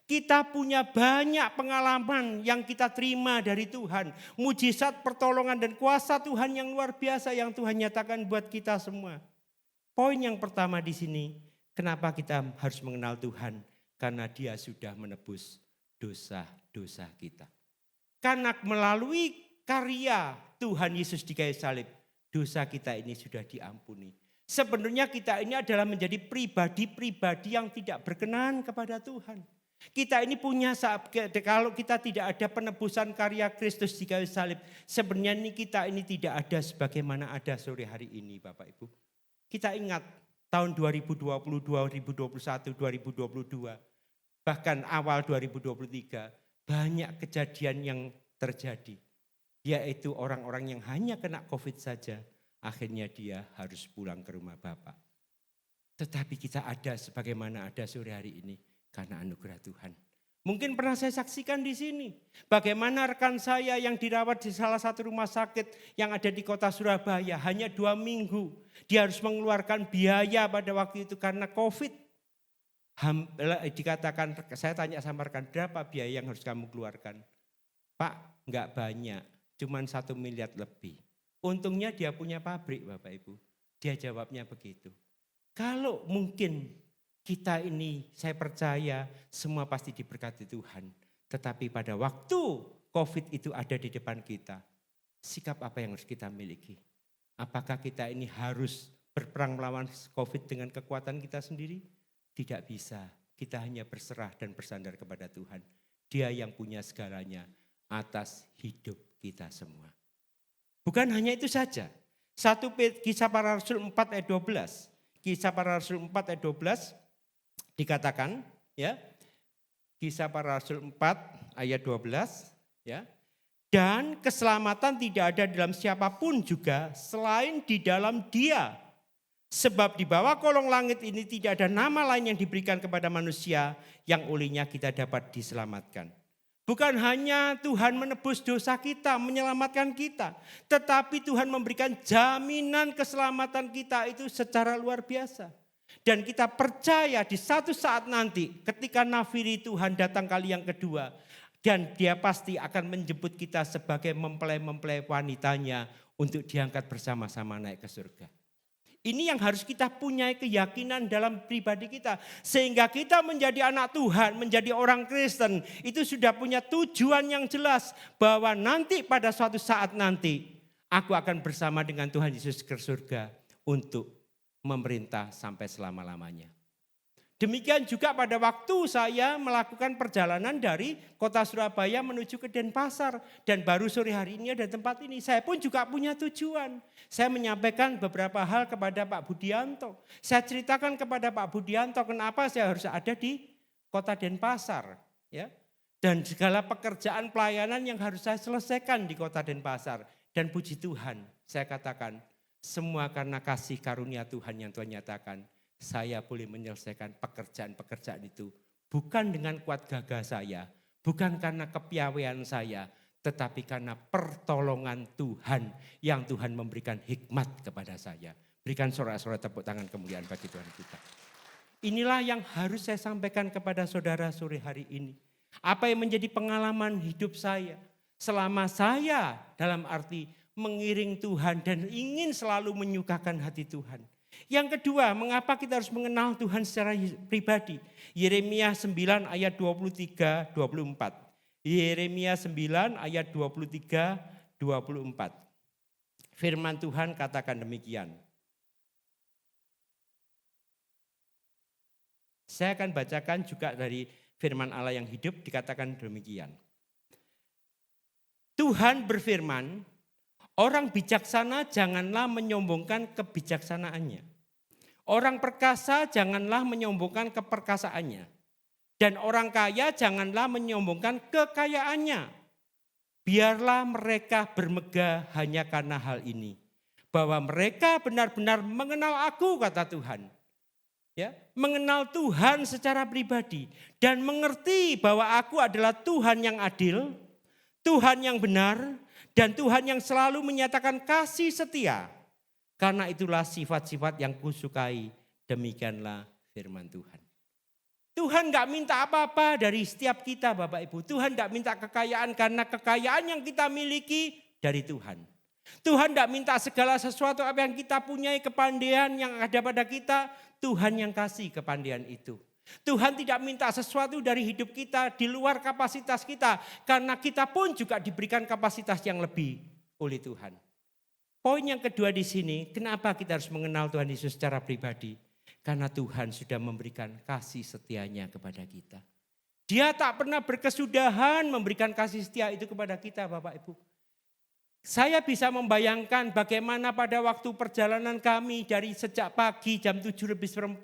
Kita punya banyak pengalaman yang kita terima dari Tuhan. Mujizat, pertolongan dan kuasa Tuhan yang luar biasa yang Tuhan nyatakan buat kita semua. Poin yang pertama di sini, kenapa kita harus mengenal Tuhan? Karena Dia sudah menebus dosa-dosa kita. Karena melalui karya Tuhan Yesus di kayu salib, dosa kita ini sudah diampuni. Sebenarnya kita ini adalah menjadi pribadi-pribadi yang tidak berkenan kepada Tuhan. Kita ini punya, kalau kita tidak ada penebusan karya Kristus di kayu salib, sebenarnya kita ini tidak ada sebagaimana ada sore hari ini Bapak Ibu. Kita ingat tahun 2020, 2021, 2022, bahkan awal 2023, banyak kejadian yang terjadi. Yaitu orang-orang yang hanya kena COVID saja, akhirnya dia harus pulang ke rumah Bapak. Tetapi kita ada sebagaimana ada sore hari ini karena anugerah Tuhan. Mungkin pernah saya saksikan di sini. Bagaimana rekan saya yang dirawat di salah satu rumah sakit yang ada di kota Surabaya. Hanya 2 minggu. Dia harus mengeluarkan biaya pada waktu itu karena COVID. Dikatakan, saya tanya sama rekan, berapa biaya yang harus kamu keluarkan? Pak, enggak banyak. Cuman 1 miliar lebih. Untungnya dia punya pabrik Bapak Ibu. Dia jawabnya begitu. Kalau mungkin kita ini, saya percaya semua pasti diberkati Tuhan. Tetapi pada waktu COVID itu ada di depan kita, sikap apa yang harus kita miliki? Apakah kita ini harus berperang melawan COVID dengan kekuatan kita sendiri? Tidak bisa. Kita hanya berserah dan bersandar kepada Tuhan. Dia yang punya segalanya atas hidup kita semua. Bukan hanya itu saja. Kisah Para Rasul 4 ayat 12. Kisah Para Rasul 4 ayat 12 dikatakan, ya. Kisah Para Rasul 4 ayat 12, ya. Dan keselamatan tidak ada dalam siapapun juga selain di dalam Dia. Sebab di bawah kolong langit ini tidak ada nama lain yang diberikan kepada manusia yang olehnya kita dapat diselamatkan. Bukan hanya Tuhan menebus dosa kita, menyelamatkan kita. Tetapi Tuhan memberikan jaminan keselamatan kita itu secara luar biasa. Dan kita percaya di satu saat nanti ketika nafiri Tuhan datang kali yang kedua. Dan dia pasti akan menjemput kita sebagai mempelai-mempelai wanitanya untuk diangkat bersama-sama naik ke surga. Ini yang harus kita punya keyakinan dalam pribadi kita. Sehingga kita menjadi anak Tuhan, menjadi orang Kristen. Itu sudah punya tujuan yang jelas. Bahwa nanti pada suatu saat nanti aku akan bersama dengan Tuhan Yesus ke surga untuk memerintah sampai selama-lamanya. Demikian juga pada waktu saya melakukan perjalanan dari kota Surabaya menuju ke Denpasar. Dan baru sore hari ini ada tempat ini. Saya pun juga punya tujuan. Saya menyampaikan beberapa hal kepada Pak Budianto. Saya ceritakan kepada Pak Budianto kenapa saya harus ada di kota Denpasar. Ya. Dan segala pekerjaan pelayanan yang harus saya selesaikan di kota Denpasar. Dan puji Tuhan, saya katakan semua karena kasih karunia Tuhan yang Tuhan nyatakan. Saya boleh menyelesaikan pekerjaan-pekerjaan itu bukan dengan kuat gagah saya, bukan karena kepiawaian saya, tetapi karena pertolongan Tuhan yang Tuhan memberikan hikmat kepada saya. Berikan sorak-sorai tepuk tangan kemuliaan bagi Tuhan kita. Inilah yang harus saya sampaikan kepada saudara sore hari ini. Apa yang menjadi pengalaman hidup saya selama saya dalam arti mengiring Tuhan dan ingin selalu menyukakan hati Tuhan. Yang kedua, mengapa kita harus mengenal Tuhan secara pribadi? Yeremia 9 ayat 23-24. Yeremia 9 ayat 23-24. Firman Tuhan katakan demikian. Saya akan bacakan juga dari firman Allah yang hidup, dikatakan demikian. Tuhan berfirman, orang bijaksana janganlah menyombongkan kebijaksanaannya. Orang perkasa janganlah menyombongkan keperkasaannya. Dan orang kaya janganlah menyombongkan kekayaannya. Biarlah mereka bermegah hanya karena hal ini. Bahwa mereka benar-benar mengenal aku, kata Tuhan. Ya, mengenal Tuhan secara pribadi. Dan mengerti bahwa aku adalah Tuhan yang adil, Tuhan yang benar, dan Tuhan yang selalu menyatakan kasih setia. Karena itulah sifat-sifat yang kusukai, demikianlah firman Tuhan. Tuhan gak minta apa-apa dari setiap kita Bapak Ibu. Tuhan gak minta kekayaan karena kekayaan yang kita miliki dari Tuhan. Tuhan gak minta segala sesuatu apa yang kita punyai, kepandaian yang ada pada kita. Tuhan yang kasih kepandaian itu. Tuhan tidak minta sesuatu dari hidup kita di luar kapasitas kita. Karena kita pun juga diberikan kapasitas yang lebih oleh Tuhan. Poin yang kedua di sini, kenapa kita harus mengenal Tuhan Yesus secara pribadi? Karena Tuhan sudah memberikan kasih setianya kepada kita. Dia tak pernah berkesudahan memberikan kasih setia itu kepada kita Bapak Ibu. Saya bisa membayangkan bagaimana pada waktu perjalanan kami dari sejak pagi jam 7:04.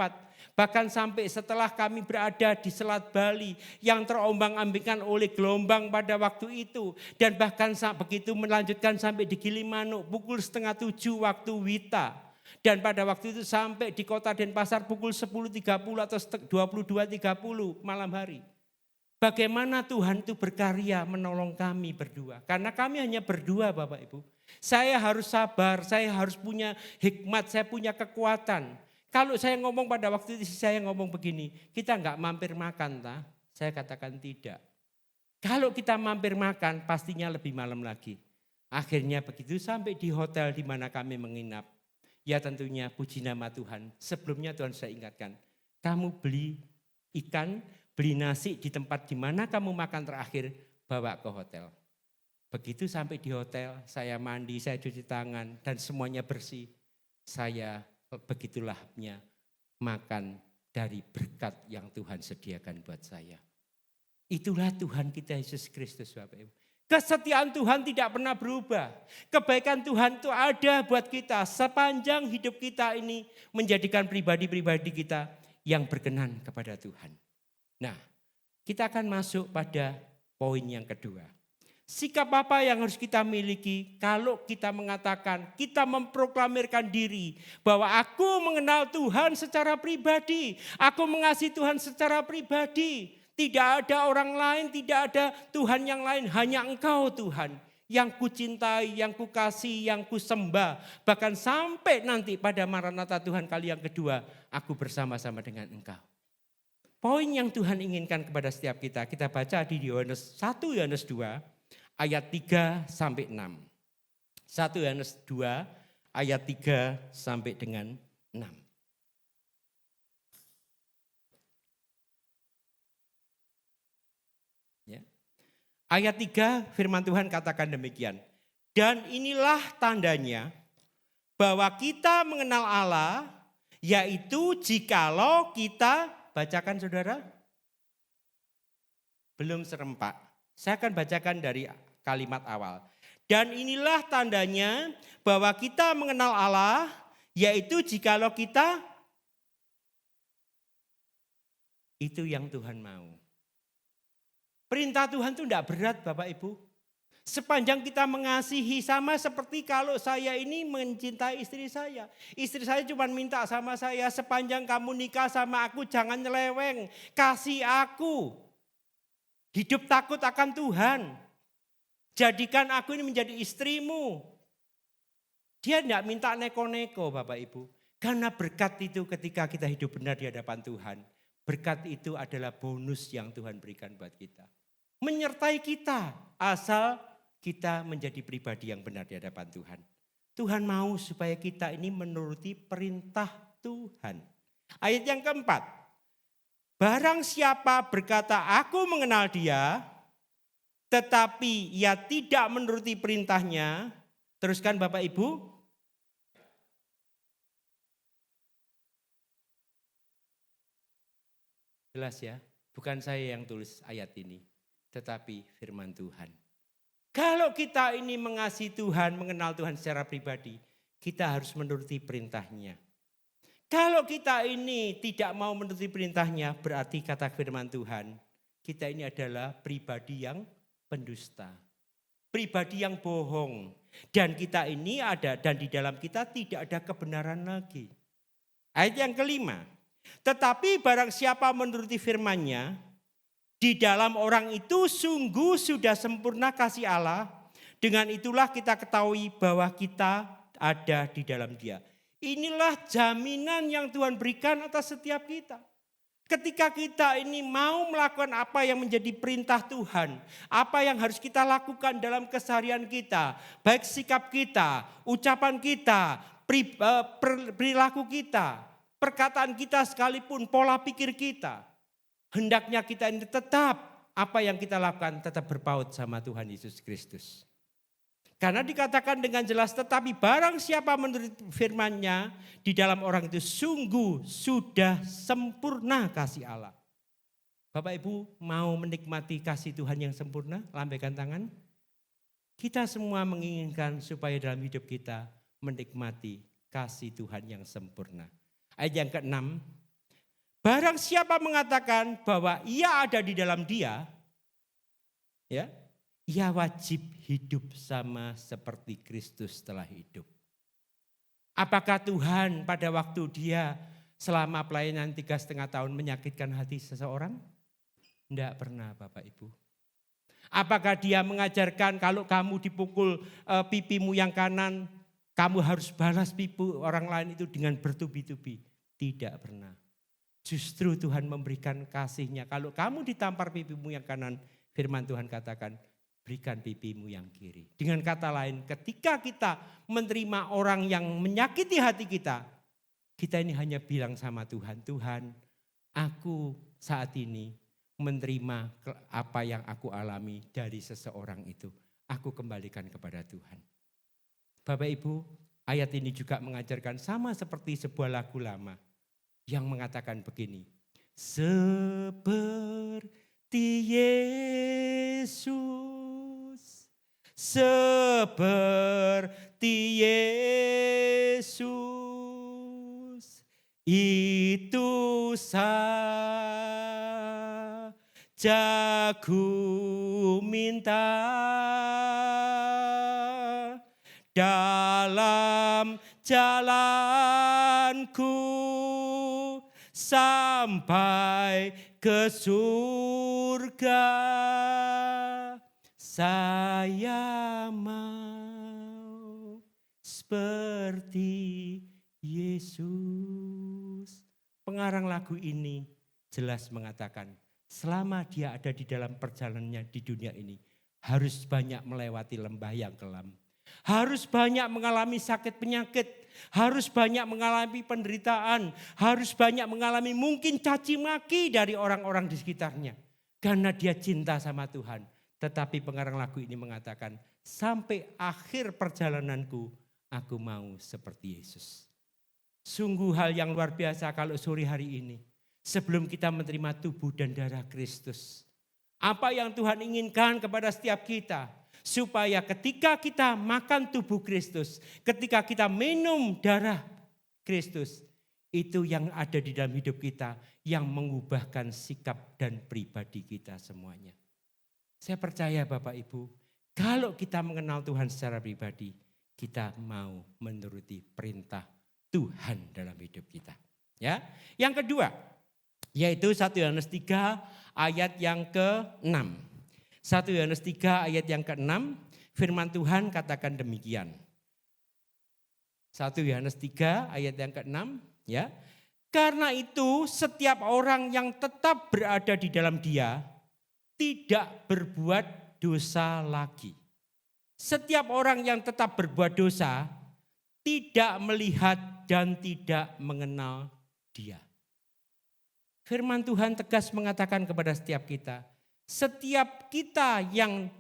Bahkan sampai setelah kami berada di Selat Bali yang terombang-ambingkan oleh gelombang pada waktu itu. Dan bahkan begitu melanjutkan sampai di Gilimanuk pukul 6:30 waktu Wita. Dan pada waktu itu sampai di kota Denpasar pukul 10.30 atau 22.30 malam hari. Bagaimana Tuhan itu berkarya menolong kami berdua. Karena kami hanya berdua Bapak Ibu. Saya harus sabar, saya harus punya hikmat, saya punya kekuatan. Kalau saya ngomong pada waktu itu saya ngomong begini, kita enggak mampir makan tak? Saya katakan tidak. Kalau kita mampir makan pastinya lebih malam lagi. Akhirnya begitu sampai di hotel di mana kami menginap. Ya tentunya puji nama Tuhan. Sebelumnya Tuhan saya ingatkan, kamu beli ikan, beli nasi di tempat di mana kamu makan terakhir, bawa ke hotel. Begitu sampai di hotel, saya mandi, saya cuci tangan dan semuanya bersih. Saya begitulah makan dari berkat yang Tuhan sediakan buat saya. Itulah Tuhan kita Yesus Kristus Bapak Ibu. Kesetiaan Tuhan tidak pernah berubah. Kebaikan Tuhan itu ada buat kita sepanjang hidup kita ini menjadikan pribadi-pribadi kita yang berkenan kepada Tuhan. Nah, kita akan masuk pada poin yang kedua. Sikap apa yang harus kita miliki kalau kita mengatakan, kita memproklamirkan diri bahwa aku mengenal Tuhan secara pribadi, aku mengasihi Tuhan secara pribadi. Tidak ada orang lain, tidak ada Tuhan yang lain, hanya Engkau Tuhan yang kucintai, yang kukasih, yang kusembah. Bahkan sampai nanti pada Maranatha Tuhan kali yang kedua, aku bersama-sama dengan Engkau. Poin yang Tuhan inginkan kepada setiap kita, kita baca di Yohanes 1 Yohanes 2 ayat 3 sampai 6. 1 Yohanes 2 ayat 3 sampai dengan 6. Ayat 3 firman Tuhan katakan demikian. Dan inilah tandanya bahwa kita mengenal Allah, yaitu jikalau kita, bacakan saudara. Belum serempak. Saya akan bacakan dari kalimat awal. Dan inilah tandanya bahwa kita mengenal Allah, yaitu jikalau kita, itu yang Tuhan mau. Perintah Tuhan itu tidak berat Bapak Ibu. Sepanjang kita mengasihi, sama seperti kalau saya ini mencintai istri saya. Istri saya cuma minta sama saya, sepanjang kamu nikah sama aku jangan nyeleweng. Kasih aku. Hidup takut akan Tuhan. Jadikan aku ini menjadi istrimu. Dia tidak minta neko-neko Bapak Ibu. Karena berkat itu ketika kita hidup benar di hadapan Tuhan. Berkat itu adalah bonus yang Tuhan berikan buat kita. Menyertai kita asal kita menjadi pribadi yang benar di hadapan Tuhan. Tuhan mau supaya kita ini menuruti perintah Tuhan. Ayat yang keempat. Barang siapa berkata aku mengenal dia, tetapi ia tidak menuruti perintahnya. Teruskan Bapak Ibu. Jelas ya, bukan saya yang tulis ayat ini, tetapi firman Tuhan. Kalau kita ini mengasihi Tuhan, mengenal Tuhan secara pribadi, kita harus menuruti perintahnya. Kalau kita ini tidak mau menuruti perintahnya, berarti kata firman Tuhan, kita ini adalah pribadi yang pendusta. Pribadi yang bohong. Dan kita ini ada, dan di dalam kita tidak ada kebenaran lagi. Ayat yang kelima. Tetapi barang siapa menuruti firman-Nya, di dalam orang itu sungguh sudah sempurna kasih Allah. Dengan itulah kita ketahui bahwa kita ada di dalam Dia. Inilah jaminan yang Tuhan berikan atas setiap kita. Ketika kita ini mau melakukan apa yang menjadi perintah Tuhan, apa yang harus kita lakukan dalam keseharian kita, baik sikap kita, ucapan kita, perilaku kita, perkataan kita sekalipun, pola pikir kita, hendaknya kita ini tetap apa yang kita lakukan tetap berpaut sama Tuhan Yesus Kristus. Karena dikatakan dengan jelas, tetapi barang siapa menurut firman-Nya, di dalam orang itu sungguh sudah sempurna kasih Allah. Bapak Ibu mau menikmati kasih Tuhan yang sempurna? Lambaikan tangan. Kita semua menginginkan supaya dalam hidup kita menikmati kasih Tuhan yang sempurna. Ayat yang ke-6. Barang siapa mengatakan bahwa ia ada di dalam Dia, ya, ia wajib hidup sama seperti Kristus telah hidup. Apakah Tuhan pada waktu Dia selama pelayanan 3,5 tahun menyakitkan hati seseorang? Tidak pernah Bapak Ibu. Apakah Dia mengajarkan kalau kamu dipukul pipimu yang kanan, kamu harus balas pipi orang lain itu dengan bertubi-tubi? Tidak pernah. Justru Tuhan memberikan kasih-Nya. Kalau kamu ditampar pipimu yang kanan, firman Tuhan katakan, berikan pipimu yang kiri. Dengan kata lain, ketika kita menerima orang yang menyakiti hati kita, kita ini hanya bilang sama Tuhan, Tuhan, aku saat ini menerima apa yang aku alami dari seseorang itu. Aku kembalikan kepada Tuhan. Bapak Ibu, ayat ini juga mengajarkan sama seperti sebuah lagu lama yang mengatakan begini. Seperti Yesus, seperti Yesus, itu saja ku minta dalam jalanku sampai ke surga. Saya mau seperti Yesus. Pengarang lagu ini jelas mengatakan, selama dia ada di dalam perjalanannya di dunia ini, harus banyak melewati lembah yang kelam. Harus banyak mengalami sakit penyakit, harus banyak mengalami penderitaan, harus banyak mengalami mungkin caci maki dari orang-orang di sekitarnya. Karena dia cinta sama Tuhan. Tetapi pengarang lagu ini mengatakan, sampai akhir perjalananku, aku mau seperti Yesus. Sungguh hal yang luar biasa kalau sore hari ini, sebelum kita menerima tubuh dan darah Kristus, apa yang Tuhan inginkan kepada setiap kita, supaya ketika kita makan tubuh Kristus, ketika kita minum darah Kristus, itu yang ada di dalam hidup kita, yang mengubahkan sikap dan pribadi kita semuanya. Saya percaya Bapak Ibu, kalau kita mengenal Tuhan secara pribadi, kita mau menuruti perintah Tuhan dalam hidup kita. Ya, yang kedua, yaitu 1 Yohanes 3 ayat yang ke-6. 1 Yohanes 3 ayat yang ke-6, firman Tuhan katakan demikian. 1 Yohanes 3 ayat yang ke-6, ya. Karena itu setiap orang yang tetap berada di dalam Dia tidak berbuat dosa lagi. Setiap orang yang tetap berbuat dosa tidak melihat dan tidak mengenal Dia. Firman Tuhan tegas mengatakan kepada setiap kita, setiap kita yang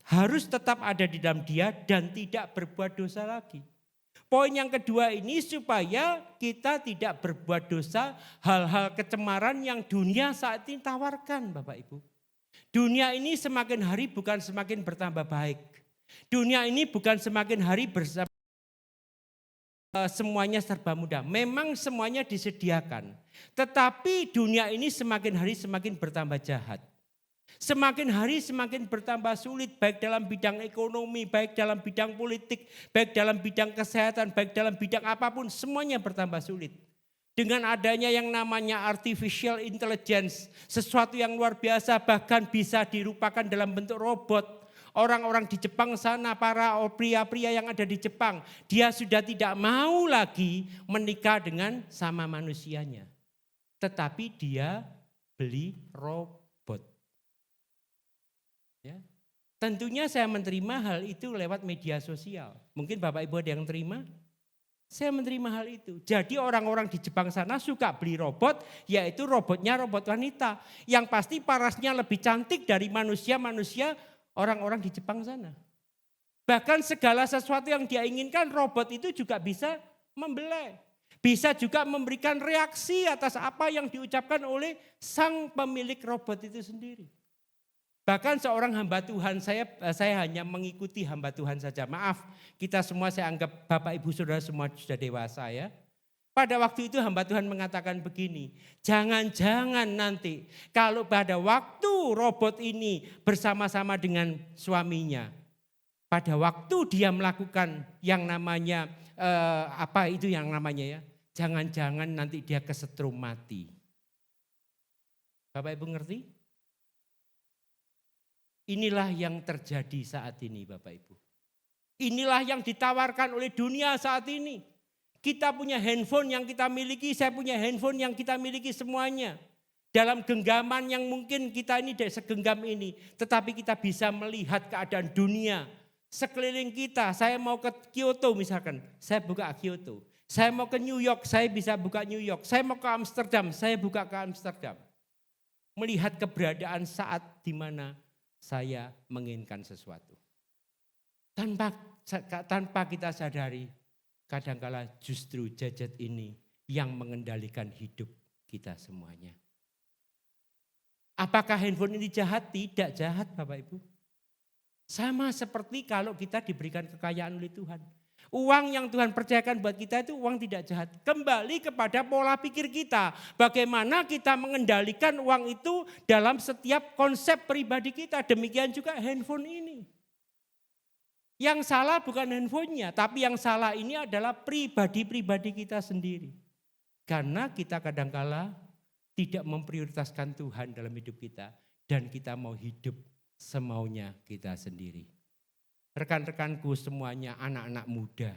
harus tetap ada di dalam dia dan tidak berbuat dosa lagi. Poin yang kedua ini supaya kita tidak berbuat dosa, hal-hal kecemaran yang dunia saat ini tawarkan Bapak Ibu. Dunia ini semakin hari bukan semakin bertambah baik. Dunia ini bukan semakin hari semuanya serba mudah. Memang semuanya disediakan. Tetapi dunia ini semakin hari semakin bertambah jahat. Semakin hari semakin bertambah sulit, baik dalam bidang ekonomi, baik dalam bidang politik, baik dalam bidang kesehatan, baik dalam bidang apapun, semuanya bertambah sulit. Dengan adanya yang namanya artificial intelligence, sesuatu yang luar biasa bahkan bisa dirupakan dalam bentuk robot. Orang-orang di Jepang sana, para pria-pria yang ada di Jepang, dia sudah tidak mau lagi menikah dengan sama manusianya. Tetapi dia beli robot. Ya. Tentunya saya menerima hal itu lewat media sosial. Mungkin Bapak Ibu ada yang terima? Saya menerima hal itu. Jadi orang-orang di Jepang sana suka beli robot, yaitu robotnya robot wanita. Yang pasti parasnya lebih cantik dari manusia-manusia orang-orang di Jepang sana. Bahkan segala sesuatu yang dia inginkan robot itu juga bisa membelai. Bisa juga memberikan reaksi atas apa yang diucapkan oleh sang pemilik robot itu sendiri. Bahkan seorang hamba Tuhan, saya hanya mengikuti hamba Tuhan saja. Maaf, kita semua saya anggap Bapak Ibu Saudara semua sudah dewasa ya. Pada waktu itu hamba Tuhan mengatakan begini, jangan-jangan nanti kalau pada waktu robot ini bersama-sama dengan suaminya, pada waktu dia melakukan yang namanya, jangan-jangan nanti dia kesetrum mati. Bapak Ibu ngerti? Inilah yang terjadi saat ini Bapak Ibu. Inilah yang ditawarkan oleh dunia saat ini. Kita punya handphone yang kita miliki, saya punya handphone yang kita miliki semuanya. Dalam genggaman yang mungkin kita ini segenggam ini. Tetapi kita bisa melihat keadaan dunia sekeliling kita. Saya mau ke Kyoto misalkan, saya buka Kyoto. Saya mau ke New York, saya bisa buka New York. Saya mau ke Amsterdam, saya buka ke Amsterdam. Melihat keberadaan saat di mana saya menginginkan sesuatu. Tanpa kita sadari, kadangkala justru gadget ini yang mengendalikan hidup kita semuanya. Apakah handphone ini jahat? Tidak jahat Bapak Ibu. Sama seperti kalau kita diberikan kekayaan oleh Tuhan. Uang yang Tuhan percayakan buat kita itu uang tidak jahat. Kembali kepada pola pikir kita. Bagaimana kita mengendalikan uang itu dalam setiap konsep pribadi kita. Demikian juga handphone ini. Yang salah bukan handphonenya, tapi yang salah ini adalah pribadi-pribadi kita sendiri. Karena kita kadangkala tidak memprioritaskan Tuhan dalam hidup kita. Dan kita mau hidup semaunya kita sendiri. Rekan-rekanku semuanya, anak-anak muda,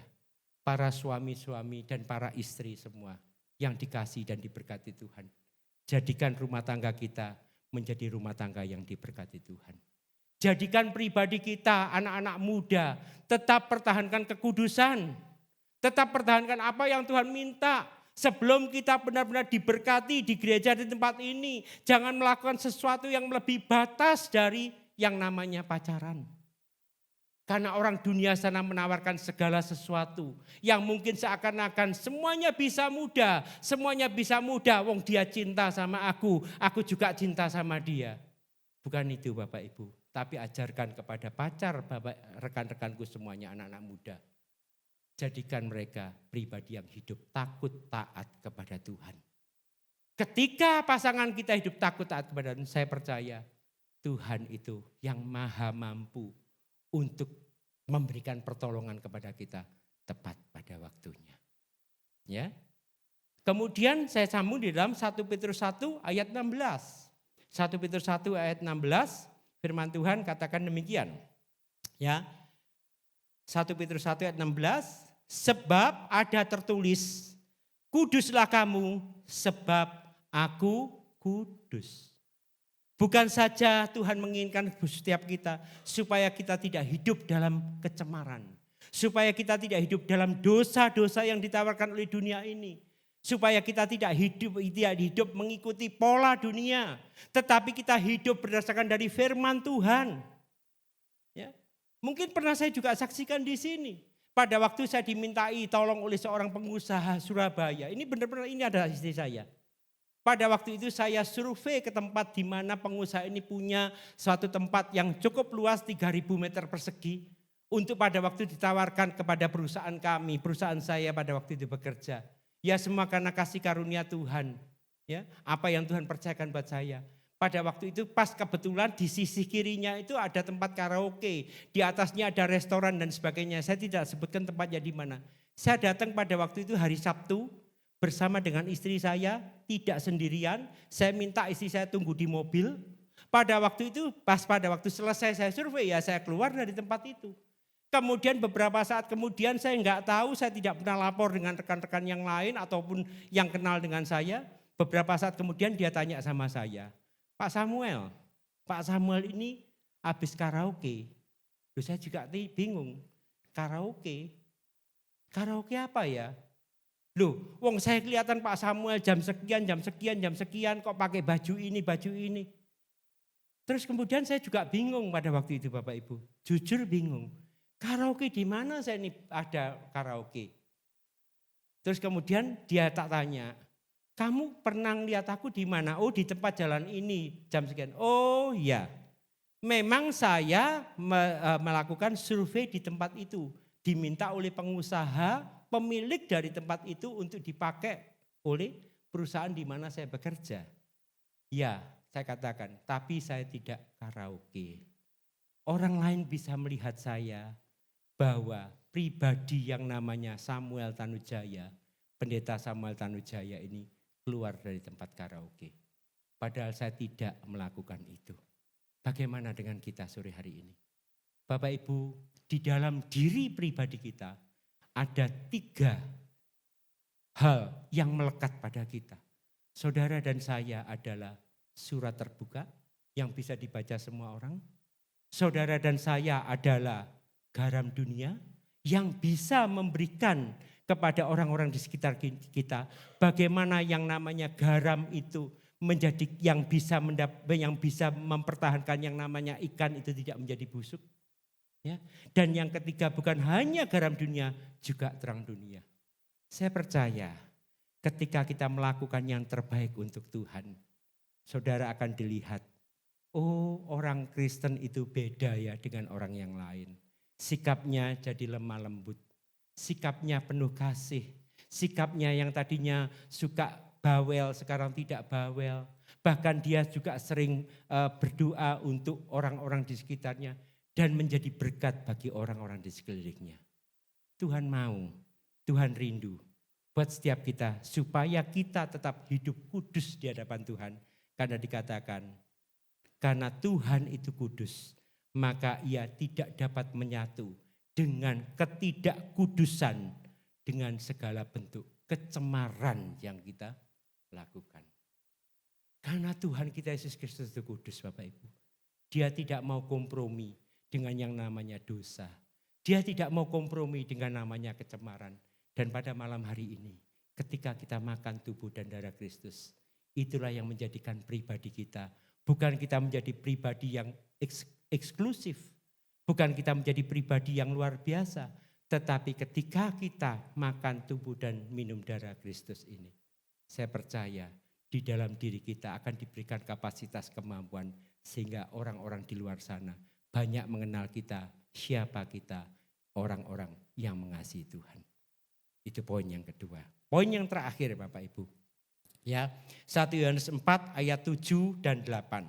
para suami-suami dan para istri semua yang dikasih dan diberkati Tuhan. Jadikan rumah tangga kita menjadi rumah tangga yang diberkati Tuhan. Jadikan pribadi kita, anak-anak muda, tetap pertahankan kekudusan. Tetap pertahankan apa yang Tuhan minta. Sebelum kita benar-benar diberkati di gereja di tempat ini, jangan melakukan sesuatu yang lebih batas dari yang namanya pacaran. Karena orang dunia sana menawarkan segala sesuatu yang mungkin seakan-akan semuanya bisa mudah. Semuanya bisa mudah, wong dia cinta sama aku juga cinta sama dia. Bukan itu Bapak Ibu, tapi ajarkan kepada pacar Bapak, rekan-rekanku semuanya anak-anak muda. Jadikan mereka pribadi yang hidup takut taat kepada Tuhan. Ketika pasangan kita hidup takut taat kepada Tuhan, saya percaya Tuhan itu yang maha mampu untuk memberikan pertolongan kepada kita tepat pada waktunya. Ya. Kemudian saya sambung di dalam 1 Petrus 1 ayat 16. 1 Petrus 1 ayat 16 firman Tuhan katakan demikian. Ya. 1 Petrus 1 ayat 16, sebab ada tertulis, kuduslah kamu sebab aku kudus. Bukan saja Tuhan menginginkan setiap kita supaya kita tidak hidup dalam kecemaran. Supaya kita tidak hidup dalam dosa-dosa yang ditawarkan oleh dunia ini. Supaya kita tidak hidup mengikuti pola dunia. Tetapi kita hidup berdasarkan dari firman Tuhan. Ya. Mungkin pernah saya juga saksikan di sini. Pada waktu saya dimintai tolong oleh seorang pengusaha Surabaya. Ini benar-benar ini adalah istri saya. Pada waktu itu saya survei ke tempat di mana pengusaha ini punya suatu tempat yang cukup luas 3.000 meter persegi. Untuk pada waktu ditawarkan kepada perusahaan kami, perusahaan saya pada waktu itu bekerja. Ya semua karena kasih karunia Tuhan. Ya, apa yang Tuhan percayakan buat saya. Pada waktu itu pas kebetulan di sisi kirinya itu ada tempat karaoke. Di atasnya ada restoran dan sebagainya. Saya tidak sebutkan tempatnya di mana. Saya datang pada waktu itu hari Sabtu bersama dengan istri saya. Tidak sendirian. Saya minta istri saya tunggu di mobil. Pada waktu itu pada waktu selesai saya survei ya saya keluar dari tempat itu. Kemudian beberapa saat kemudian saya nggak tahu, saya tidak pernah lapor dengan rekan-rekan yang lain ataupun yang kenal dengan saya. Beberapa saat kemudian dia tanya sama saya. Pak Samuel ini habis karaoke. Loh, saya juga bingung, karaoke apa ya? Loh, wong saya kelihatan Pak Samuel jam sekian kok pakai baju ini. Terus kemudian saya juga bingung pada waktu itu Bapak Ibu, jujur bingung. Karaoke di mana saya ini ada karaoke? Terus kemudian dia tak tanya, kamu pernah lihat aku di mana? Oh di tempat jalan ini jam sekian. Oh ya, memang saya melakukan survei di tempat itu. Diminta oleh pengusaha, pemilik dari tempat itu untuk dipakai oleh perusahaan di mana saya bekerja. Ya, saya katakan, tapi saya tidak karaoke. Orang lain bisa melihat saya bahwa pribadi yang namanya Samuel Tanujaya, pendeta Samuel Tanujaya ini keluar dari tempat karaoke. Padahal saya tidak melakukan itu. Bagaimana dengan kita sore hari ini? Bapak Ibu, di dalam diri pribadi kita ada 3 hal yang melekat pada kita. Saudara dan saya adalah surat terbuka yang bisa dibaca semua orang. Saudara dan saya adalah garam dunia yang bisa memberikan kepada orang-orang di sekitar kita, bagaimana yang namanya garam itu menjadi yang bisa mempertahankan yang namanya ikan itu tidak menjadi busuk. Ya. Dan yang ketiga bukan hanya garam dunia, juga terang dunia. Saya percaya ketika kita melakukan yang terbaik untuk Tuhan, saudara akan dilihat, oh orang Kristen itu beda ya dengan orang yang lain. Sikapnya jadi lemah lembut. Sikapnya penuh kasih, sikapnya yang tadinya suka bawel sekarang tidak bawel. Bahkan dia juga sering berdoa untuk orang-orang di sekitarnya dan menjadi berkat bagi orang-orang di sekelilingnya. Tuhan mau, Tuhan rindu buat setiap kita supaya kita tetap hidup kudus di hadapan Tuhan. Karena dikatakan, karena Tuhan itu kudus, maka ia tidak dapat menyatu dengan ketidakkudusan, dengan segala bentuk kecemaran yang kita lakukan. Karena Tuhan kita Yesus Kristus itu kudus Bapak Ibu. Dia tidak mau kompromi dengan yang namanya dosa. Dia tidak mau kompromi dengan namanya kecemaran. Dan pada malam hari ini ketika kita makan tubuh dan darah Kristus, itulah yang menjadikan pribadi kita. Bukan kita menjadi pribadi yang eksklusif. Bukan kita menjadi pribadi yang luar biasa, tetapi ketika kita makan tubuh dan minum darah Kristus ini, saya percaya di dalam diri kita akan diberikan kapasitas kemampuan sehingga orang-orang di luar sana banyak mengenal kita, siapa kita, orang-orang yang mengasihi Tuhan. Itu poin yang kedua. Poin yang terakhir Bapak Ibu. Ya, 1 Yohanes 4 ayat 7 dan 8.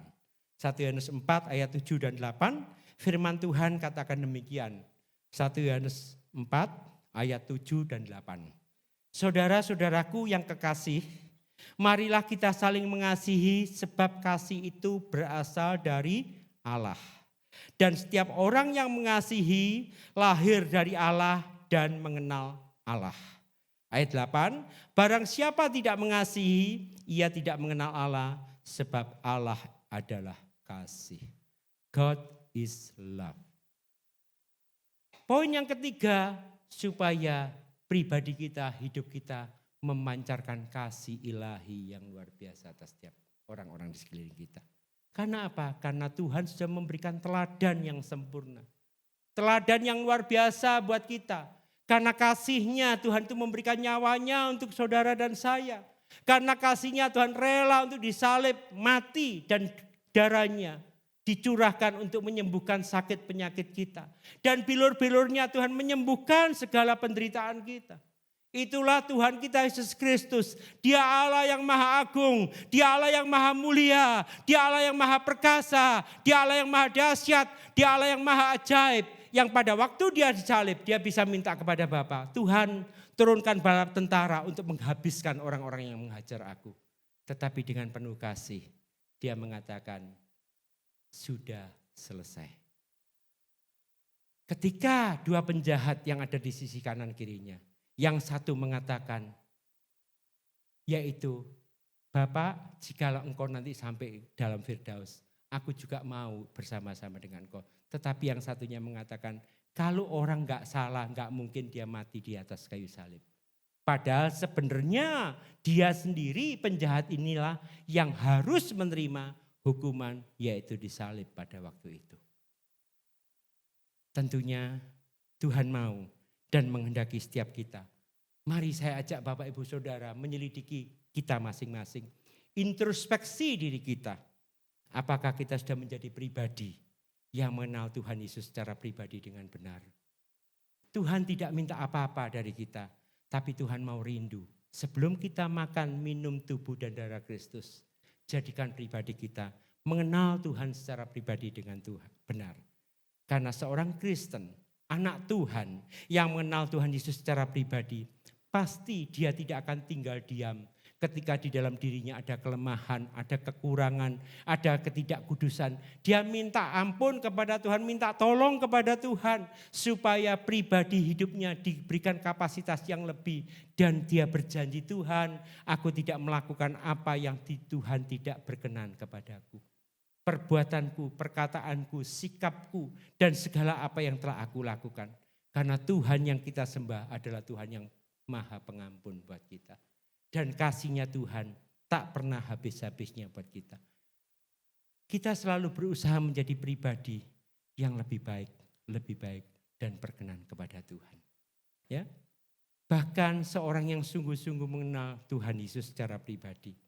1 Yohanes 4 ayat 7 dan 8. Firman Tuhan katakan demikian. 1 Yohanes 4 ayat 7 dan 8. Saudara-saudaraku yang kekasih, marilah kita saling mengasihi sebab kasih itu berasal dari Allah. Dan setiap orang yang mengasihi lahir dari Allah dan mengenal Allah. Ayat 8, barang siapa tidak mengasihi, ia tidak mengenal Allah sebab Allah adalah kasih. God is love. Poin yang ketiga, supaya pribadi kita, hidup kita memancarkan kasih ilahi yang luar biasa atas setiap orang-orang di sekeliling kita. Karena apa? Karena Tuhan sudah memberikan teladan yang sempurna. Teladan yang luar biasa buat kita. Karena kasihnya Tuhan itu memberikan nyawanya untuk saudara dan saya. Karena kasihnya Tuhan rela untuk disalib, mati, dan darahnya dicurahkan untuk menyembuhkan sakit penyakit kita. Dan bilur-bilurnya Tuhan menyembuhkan segala penderitaan kita. Itulah Tuhan kita Yesus Kristus. Dia Allah yang maha agung, Dia Allah yang maha mulia, Dia Allah yang maha perkasa, Dia Allah yang maha dahsyat, Dia Allah yang maha ajaib. Yang pada waktu dia disalib, dia bisa minta kepada Bapa, Tuhan turunkan bala tentara untuk menghabiskan orang-orang yang menghajar aku. Tetapi dengan penuh kasih, dia mengatakan, sudah selesai. Ketika dua penjahat yang ada di sisi kanan kirinya, yang satu mengatakan, yaitu, Bapak, jikalau engkau nanti sampai dalam Firdaus, aku juga mau bersama-sama dengan engkau. Tetapi yang satunya mengatakan, kalau orang gak salah, gak mungkin dia mati di atas kayu salib. Padahal sebenarnya dia sendiri penjahat inilah yang harus menerima hukuman, yaitu disalib pada waktu itu. Tentunya Tuhan mau dan menghendaki setiap kita. Mari saya ajak Bapak Ibu Saudara menyelidiki kita masing-masing. Introspeksi diri kita. Apakah kita sudah menjadi pribadi yang mengenal Tuhan Yesus secara pribadi dengan benar. Tuhan tidak minta apa-apa dari kita, tapi Tuhan mau rindu. Sebelum kita makan, minum tubuh dan darah Kristus, jadikan pribadi kita mengenal Tuhan secara pribadi dengan Tuhan benar. Karena seorang Kristen, anak Tuhan yang mengenal Tuhan Yesus secara pribadi, pasti dia tidak akan tinggal diam. Ketika di dalam dirinya ada kelemahan, ada kekurangan, ada ketidakkudusan. Dia minta ampun kepada Tuhan, minta tolong kepada Tuhan. Supaya pribadi hidupnya diberikan kapasitas yang lebih. Dan dia berjanji, Tuhan, aku tidak melakukan apa yang Tuhan tidak berkenan kepadaku. Perbuatanku, perkataanku, sikapku, dan segala apa yang telah aku lakukan. Karena Tuhan yang kita sembah adalah Tuhan yang maha pengampun buat kita. Dan kasihnya Tuhan tak pernah habis-habisnya buat kita. Kita selalu berusaha menjadi pribadi yang lebih baik dan berkenan kepada Tuhan. Ya, bahkan seorang yang sungguh-sungguh mengenal Tuhan Yesus secara pribadi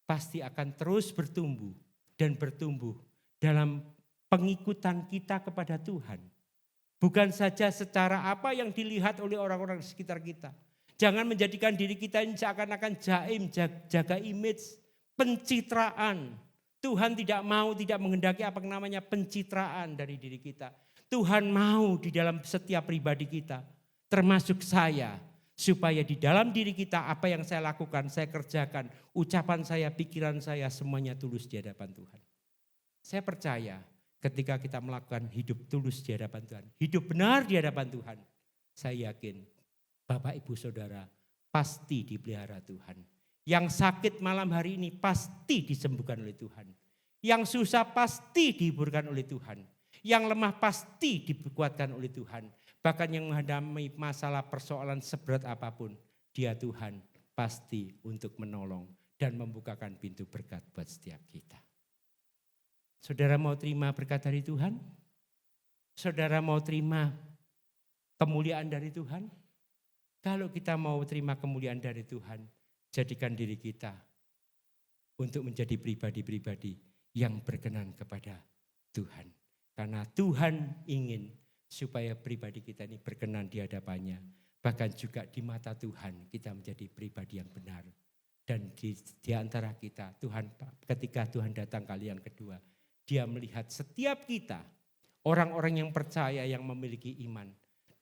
pasti akan terus bertumbuh dan bertumbuh dalam pengikutan kita kepada Tuhan. Bukan saja secara apa yang dilihat oleh orang-orang di sekitar kita. Jangan menjadikan diri kita ini seakan-akan jaim, jaga image, pencitraan. Tuhan tidak menghendaki apa namanya pencitraan dari diri kita. Tuhan mau di dalam setiap pribadi kita, termasuk saya. Supaya di dalam diri kita apa yang saya lakukan, saya kerjakan, ucapan saya, pikiran saya semuanya tulus di hadapan Tuhan. Saya percaya ketika kita melakukan hidup tulus di hadapan Tuhan, hidup benar di hadapan Tuhan, saya yakin Bapak Ibu Saudara pasti dipelihara Tuhan. Yang sakit malam hari ini pasti disembuhkan oleh Tuhan. Yang susah pasti dihiburkan oleh Tuhan. Yang lemah pasti dikuatkan oleh Tuhan. Bahkan yang menghadapi masalah persoalan seberat apapun, Dia Tuhan pasti untuk menolong dan membukakan pintu berkat buat setiap kita. Saudara mau terima berkat dari Tuhan? Saudara mau terima kemuliaan dari Tuhan? Kalau kita mau terima kemuliaan dari Tuhan, jadikan diri kita untuk menjadi pribadi-pribadi yang berkenan kepada Tuhan. Karena Tuhan ingin supaya pribadi kita ini berkenan di hadapannya. Bahkan juga di mata Tuhan kita menjadi pribadi yang benar. Dan di antara kita, Tuhan ketika Tuhan datang kali yang kedua, Dia melihat setiap kita, orang-orang yang percaya, yang memiliki iman,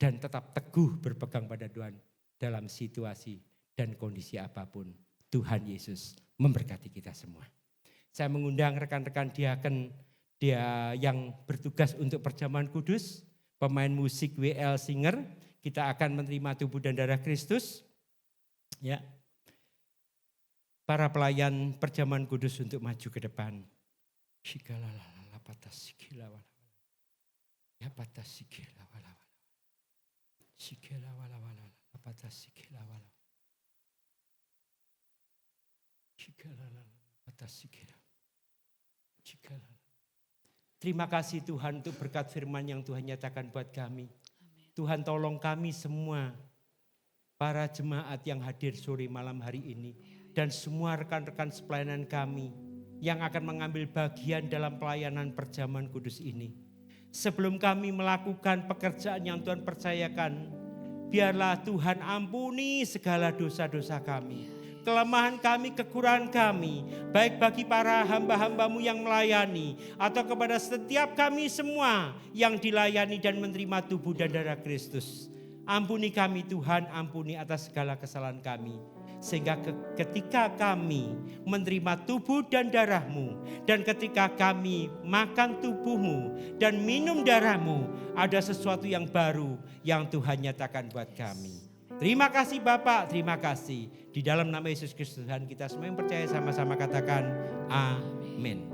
dan tetap teguh berpegang pada Tuhan. Dalam situasi dan kondisi apapun, Tuhan Yesus memberkati kita semua. Saya mengundang rekan-rekan dia yang bertugas untuk perjamuan kudus, pemain musik WL Singer, kita akan menerima tubuh dan darah Kristus. Ya. Para pelayan perjamuan kudus untuk maju ke depan. Shikalalala patas sikilawala. Ya patas sikilawala. Sikilawala. Patas sikilawala. Sikilala patas sikila. Sikilala. Terima kasih Tuhan untuk berkat firman yang Tuhan nyatakan buat kami. Tuhan tolong kami semua, para jemaat yang hadir sore malam hari ini. Dan semua rekan-rekan sepelayanan kami yang akan mengambil bagian dalam pelayanan perjamuan kudus ini. Sebelum kami melakukan pekerjaan yang Tuhan percayakan, biarlah Tuhan ampuni segala dosa-dosa kami. Kelemahan kami, kekurangan kami, baik bagi para hamba-hambamu yang melayani, atau kepada setiap kami semua yang dilayani dan menerima tubuh dan darah Kristus. Ampuni kami Tuhan, ampuni atas segala kesalahan kami. Sehingga ketika kami menerima tubuh dan darah-Mu, dan ketika kami makan tubuh-Mu dan minum darah-Mu, ada sesuatu yang baru yang Tuhan nyatakan buat kami. Terima kasih Bapak, terima kasih. Di dalam nama Yesus Kristus Tuhan kita semua yang percaya sama-sama katakan amin.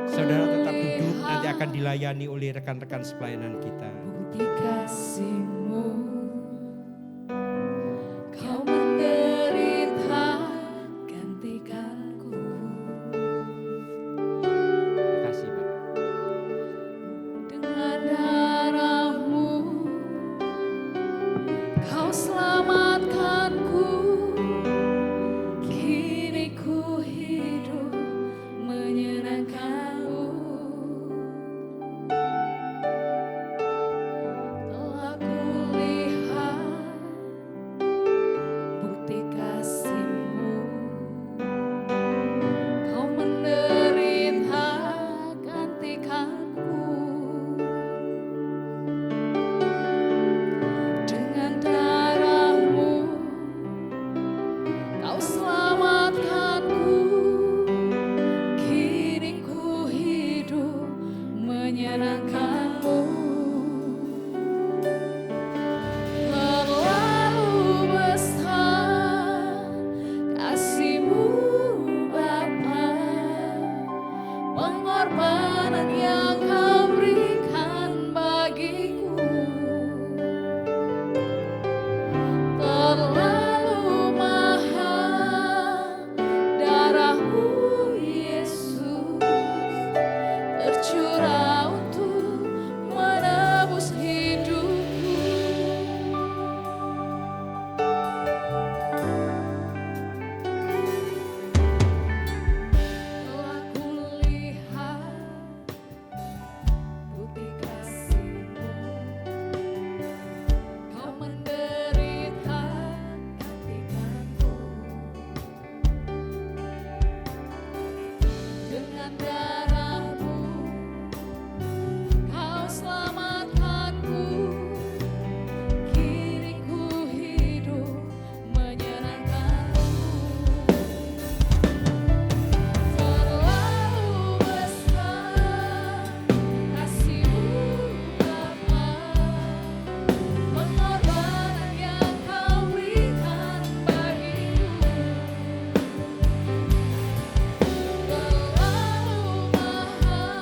Saudara tetap duduk, nanti akan dilayani oleh rekan-rekan sepelayanan kita. Bukti kasih-Mu, Kau menderita gantikanku. Terima kasih Pak. Dengan darah-Mu Kau selamatkanku. Kini ku hidup menyenangkan-Mu. Telah kulihat bukti kasih-Mu, Kau menderita gantikanku. Dengan darah-Mu Kau selamatkanku. Kini ku hidup menyenangkan-Mu. Terlalu besar kasih-Mu Bapa, pengorbanan yang Kau berikan bagiku. Terlalu mahal darah-Mu Yesus, tercurah untuk menebus hidupku. Telah kulihat bukti kasih-Mu, Kau menderita gantikanku. Dengan darah-Mu Kau selamatkanku. Kini ku hidup menyenangkan-Mu. Terlalu besar kasih-Mu Bapa, pengorbanan yang Kau berikan bagiku. Terlalu mahal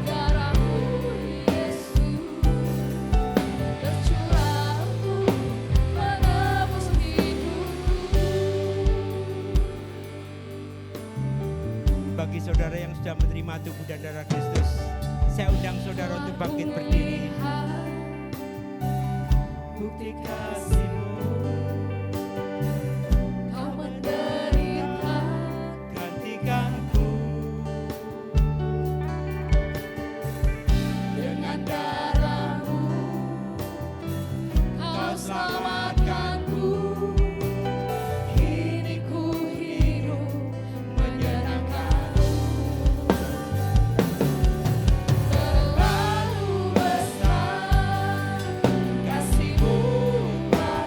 darah-Mu Yesus, tercurah untuk menebus hidupku. Bagi saudara yang sudah menerima tubuh dan darah Kristus, saya undang saudara untuk bangkit berdiri. Bukti kasih-Mu, Kau menderita gantikanku. dengan darah-Mu Kau selamatkanku. Kini ku hidup menyenangkan-Mu. Terlalu besar kasih-Mu Bapa,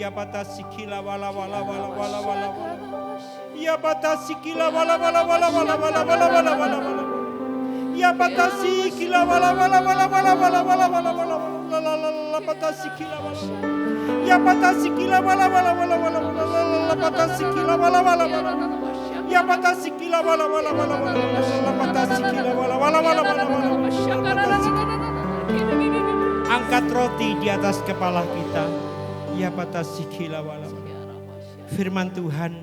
Ya bata sikila wala wala wala wala wala wala. Ya bata sikila wala wala wala wala wala wala wala wala wala. Ya bata sikila wala wala wala wala wala wala wala wala wala bata sikila wala. Ya bata sikila wala wala wala wala wala bata sikila wala wala wala. Ya bata sikila wala wala wala wala bata sikila wala wala wala wala. Angkat roti di atas kepala kita. Ya bata sikila wala wala. Firman Tuhan,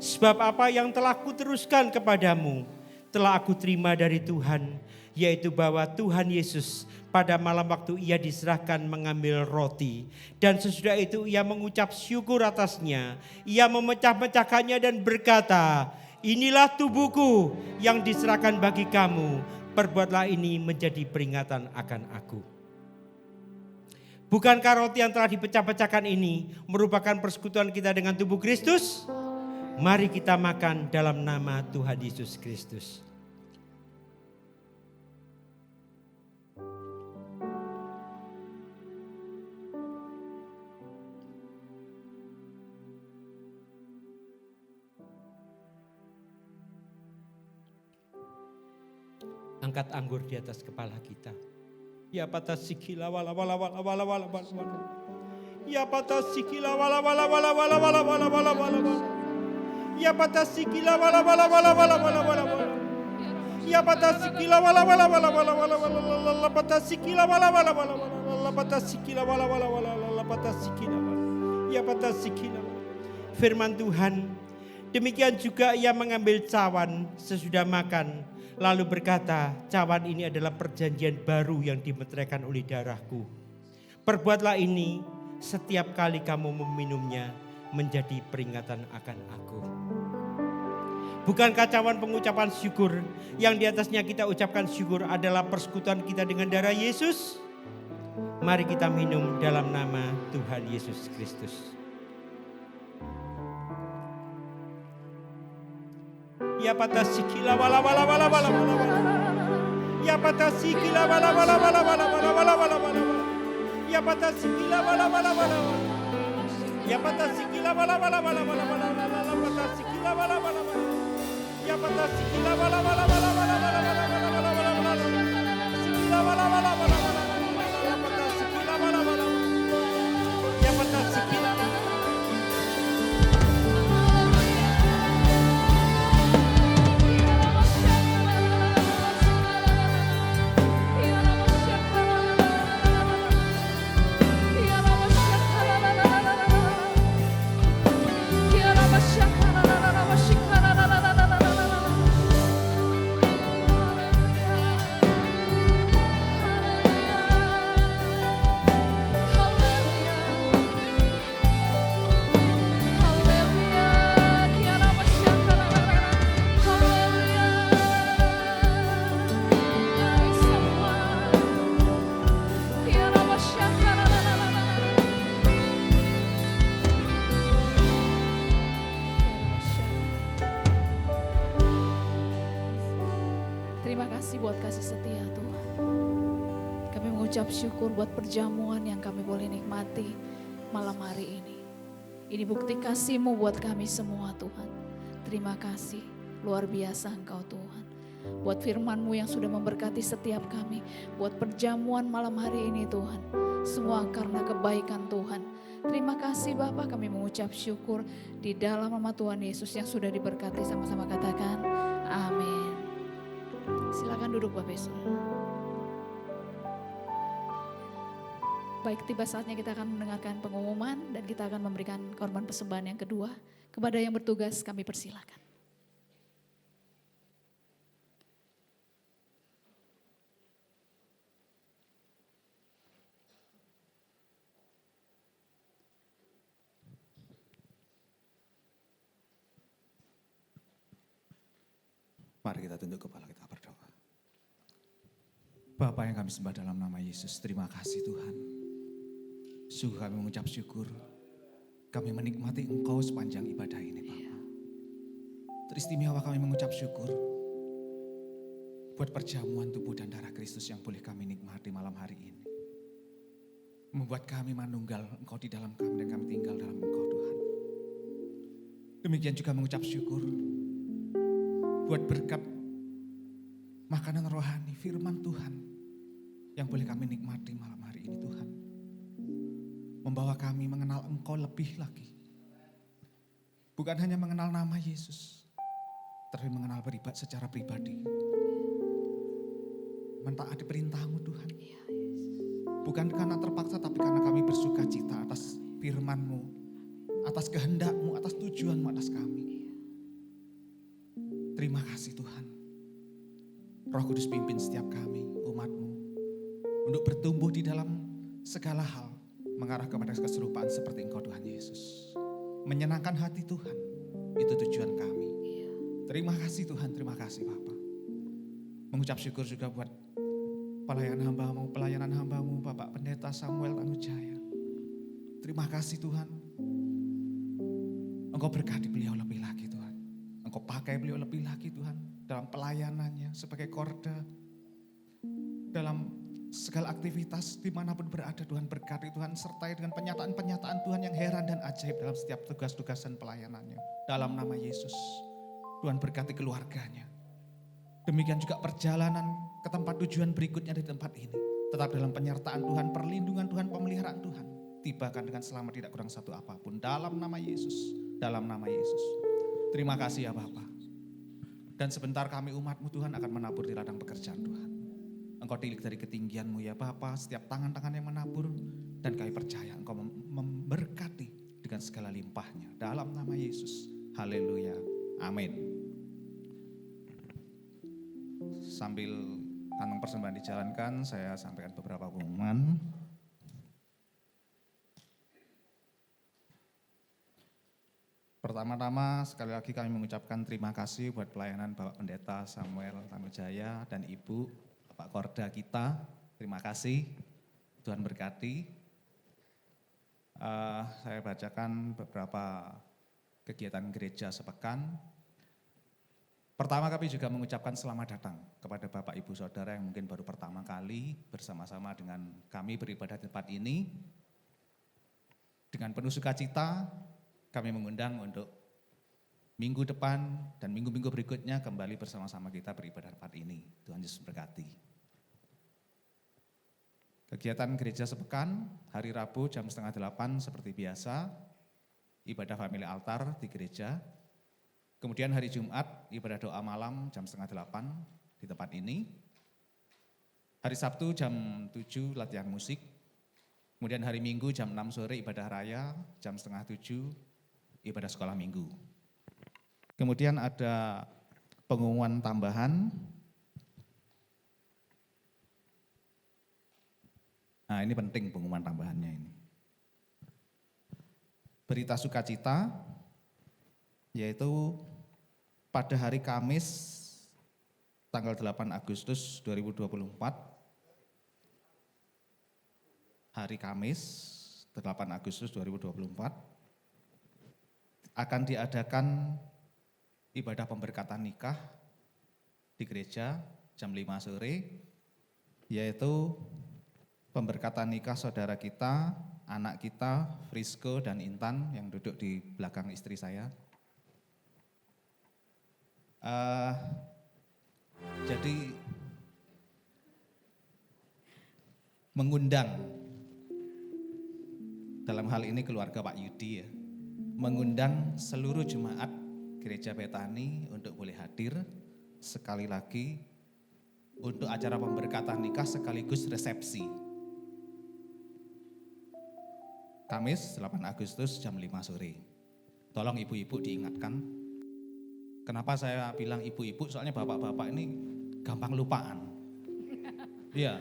sebab apa yang telah kuteruskan kepadamu telah aku terima dari Tuhan, yaitu bahwa Tuhan Yesus pada malam waktu ia diserahkan mengambil roti, dan sesudah itu ia mengucap syukur atasnya, ia memecah-mecahkannya dan berkata, inilah tubuhku yang diserahkan bagi kamu, perbuatlah ini menjadi peringatan akan aku. Bukankah roti yang telah dipecah-pecahkan ini merupakan persekutuan kita dengan tubuh Kristus? Mari kita makan dalam nama Tuhan Yesus Kristus. Angkat anggur di atas kepala kita. Ya patah sikila wala wala wala wala wala wala. Ya patah sikila wala wala wala wala wala wala wala wala. Ya patah sikila wala wala wala wala wala wala. Ya patah sikila wala wala wala wala wala wala. Patah sikila wala wala wala wala. Patah sikila wala wala wala. Patah sikila. Ya patah sikila. Firman Tuhan, demikian juga ia mengambil cawan sesudah makan, lalu berkata, cawan ini adalah perjanjian baru yang dimeteraikan oleh darahku. Perbuatlah ini setiap kali kamu meminumnya menjadi peringatan akan aku. Bukankah cawan pengucapan syukur yang di atasnya kita ucapkan syukur adalah persekutuan kita dengan darah Yesus? Mari kita minum dalam nama Tuhan Yesus Kristus. Ya patah sikila wala wala wala wala wala. Ya patah sikila wala wala wala wala wala wala wala wala. Ya patah sikila wala wala wala wala. Ya patah sikila wala wala wala wala wala wala. Patah sikila wala wala wala. Ya patah sikila wala wala wala wala wala wala wala wala. Sikila wala wala wala wala. Ya patah sikila wala wala. Ya patah sikila. Terima kasih buat kasih setia Tuhan. Kami mengucap syukur buat perjamuan yang kami boleh nikmati malam hari ini. Ini bukti kasih-Mu buat kami semua Tuhan. Terima kasih, luar biasa Engkau Tuhan. Buat firman-Mu yang sudah memberkati setiap kami. Buat perjamuan malam hari ini Tuhan. Semua karena kebaikan Tuhan. Terima kasih Bapa, kami mengucap syukur di dalam nama Tuhan Yesus yang sudah diberkati. Sama-sama katakan amin. Silakan duduk Bapak Ibu. Baik, tiba saatnya kita akan mendengarkan pengumuman dan kita akan memberikan korban persembahan yang kedua. Kepada yang bertugas kami persilakan. Mari kita tunduk kepala kita berdoa. Bapa yang kami sembah dalam nama Yesus, terima kasih Tuhan. Sungguh kami mengucap syukur. Kami menikmati Engkau sepanjang ibadah ini Bapa. Teristimewa kami mengucap syukur buat perjamuan tubuh dan darah Kristus yang boleh kami nikmati malam hari ini. membuat kami manunggal Engkau di dalam kami dan kami tinggal dalam Engkau Tuhan. Demikian juga mengucap syukur buat berkat makanan rohani, firman Tuhan yang boleh kami nikmati malam hari ini Tuhan. Membawa kami mengenal Engkau lebih lagi. Bukan hanya mengenal nama Yesus, tapi mengenal secara pribadi. Mentaati perintah-Mu Tuhan. Bukan karena terpaksa, tapi karena kami bersuka cita atas firman-Mu, atas kehendak-Mu, atas tujuan-Mu atas kami. Terima kasih Tuhan. Roh Kudus pimpin setiap kami, umat-Mu, untuk bertumbuh di dalam segala hal, mengarah kepada keserupaan seperti Engkau Tuhan Yesus. Menyenangkan hati Tuhan, itu tujuan kami. Terima kasih Tuhan, terima kasih Bapa. Mengucap syukur juga buat pelayanan hamba-Mu Bapak Pendeta Samuel Tanujaya. Terima kasih Tuhan. Engkau berkati beliau lebih lagi Tuhan. Engkau pakai beliau lebih lagi Tuhan. Dalam pelayanannya sebagai korda. Dalam segala aktivitas dimanapun berada Tuhan berkati Tuhan. Sertai dengan penyataan-penyataan Tuhan yang heran dan ajaib dalam setiap tugas-tugas dan pelayanannya. Dalam nama Yesus. Tuhan berkati keluarganya. Demikian juga perjalanan ke tempat tujuan berikutnya di tempat ini. Tetap dalam penyertaan Tuhan, perlindungan Tuhan, pemeliharaan Tuhan. Tibakan dengan selamat tidak kurang satu apapun. Dalam nama Yesus. Dalam nama Yesus. Terima kasih ya Bapa. Dan sebentar kami umat-Mu Tuhan akan menabur di ladang pekerjaan Tuhan. Engkau tilik dari ketinggian-Mu ya Bapa. Setiap tangan-tangan yang menabur. Dan kami percaya Engkau memberkati dengan segala limpahnya. Dalam nama Yesus. Haleluya. Amin. Sambil kantong persembahan dijalankan, saya sampaikan beberapa pengumuman. Pertama-tama sekali lagi kami mengucapkan terima kasih buat pelayanan Bapak Pendeta Samuel Tanujaya dan Ibu Bapak Korda kita. Terima kasih, Tuhan berkati. Saya bacakan beberapa kegiatan gereja sepekan. Pertama kami juga mengucapkan selamat datang kepada Bapak Ibu Saudara yang mungkin baru pertama kali bersama-sama dengan kami beribadah di tempat ini. Dengan penuh sukacita kami mengundang untuk minggu depan dan minggu-minggu berikutnya kembali bersama-sama kita beribadah di tempat ini. Tuhan Yesus berkati. Kegiatan gereja sepekan, hari Rabu jam 7:30 seperti biasa, ibadah family altar di gereja. Kemudian hari Jumat, ibadah doa malam jam 7:30 di tempat ini. Hari Sabtu jam 7 latihan musik. Kemudian hari Minggu jam 6 sore ibadah raya, jam 6:30 ibadah sekolah minggu. Kemudian ada pengumuman tambahan. Nah ini penting pengumuman tambahannya ini. Berita sukacita, yaitu pada hari Kamis tanggal 8 Agustus 2024, hari Kamis 8 Agustus 2024, akan diadakan ibadah pemberkatan nikah di gereja jam 5 sore, yaitu pemberkatan nikah saudara kita, anak kita, Frisco dan Intan yang duduk di belakang istri saya. Jadi mengundang, dalam hal ini keluarga Pak Yudi ya, mengundang seluruh jemaat Gereja Betani untuk boleh hadir sekali lagi untuk acara pemberkatan nikah sekaligus resepsi. Kamis 8 Agustus jam 5 sore. Tolong ibu-ibu diingatkan. Kenapa saya bilang ibu-ibu? Soalnya bapak-bapak ini gampang lupaan. Iya,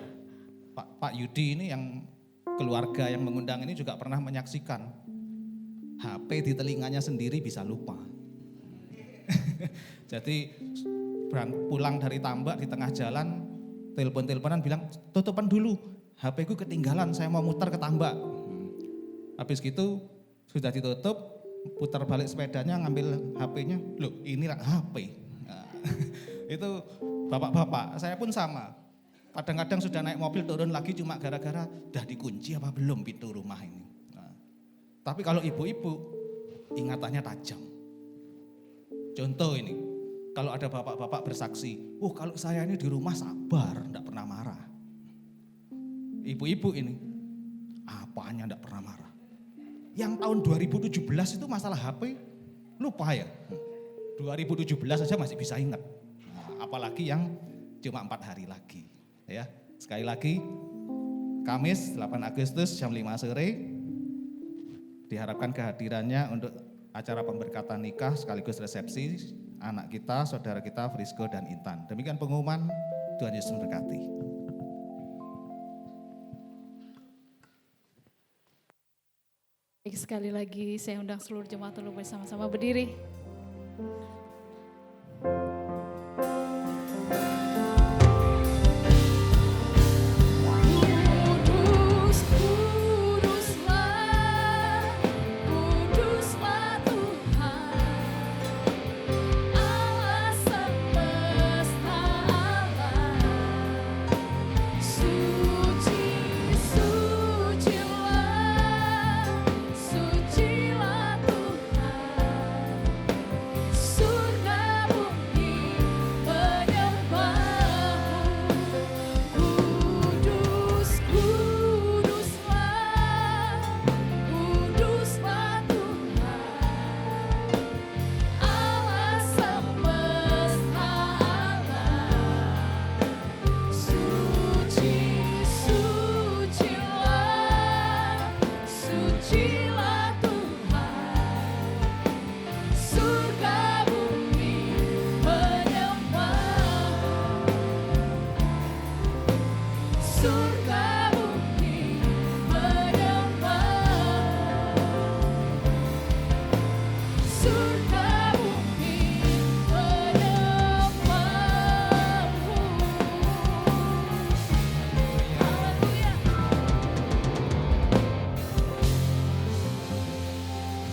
Pak Yudi ini yang keluarga yang mengundang ini juga pernah menyaksikan HP di telinganya sendiri bisa lupa. Jadi pulang dari Tambak di tengah jalan, telepon-teleponan bilang, tutupan dulu, HP ku ketinggalan, saya mau muter ke Tambak. Habis gitu sudah ditutup, putar balik sepedanya, ngambil HP-nya, loh inilah HP. Nah, itu bapak-bapak, saya pun sama. Kadang-kadang sudah naik mobil turun lagi cuma gara-gara udah dikunci apa belum pintu rumah ini. Nah, tapi kalau ibu-ibu ingatannya tajam. Contoh ini, kalau ada bapak-bapak bersaksi, kalau saya ini di rumah sabar, enggak pernah marah. Ibu-ibu ini, apanya enggak pernah marah. Yang tahun 2017 itu masalah HP, lupa ya. 2017 saja masih bisa ingat. Nah, apalagi yang cuma 4 hari lagi. Ya, sekali lagi, Kamis 8 Agustus jam 5 sore, diharapkan kehadirannya untuk acara pemberkatan nikah sekaligus resepsi anak kita, saudara kita Frisco dan Intan. Demikian pengumuman, Tuhan Yesus memberkati. Baik, sekali lagi saya undang seluruh jemaat untuk bersama-sama berdiri.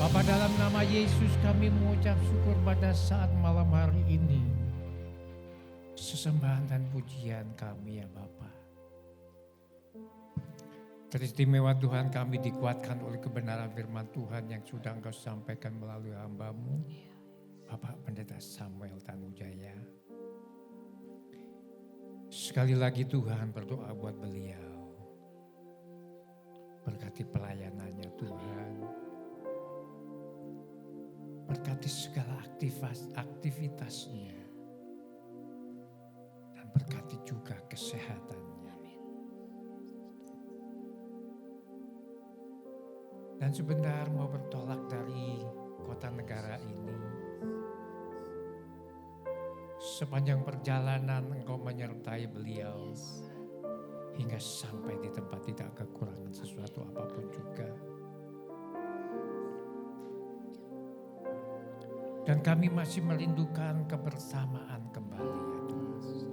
Bapa, dalam nama Yesus kami mengucap syukur pada saat malam hari ini. Sesembahan dan pujian kami ya Bapa. Teristimewa Tuhan, kami dikuatkan oleh kebenaran firman Tuhan yang sudah Engkau sampaikan melalui hamba-Mu, Bapak Pendeta Samuel Tanujaya. Sekali lagi Tuhan, berdoa buat beliau. Berkati pelayanannya Tuhan. Berkati segala aktivitasnya. Dan berkati juga kesehatannya. Dan sebentar mau bertolak dari kota negara ini. Sepanjang perjalanan Engkau menyertai beliau. Hingga sampai di tempat tidak kekurangan sesuatu apapun juga. Dan kami masih merindukan kebersamaan kembali ya Tuhan.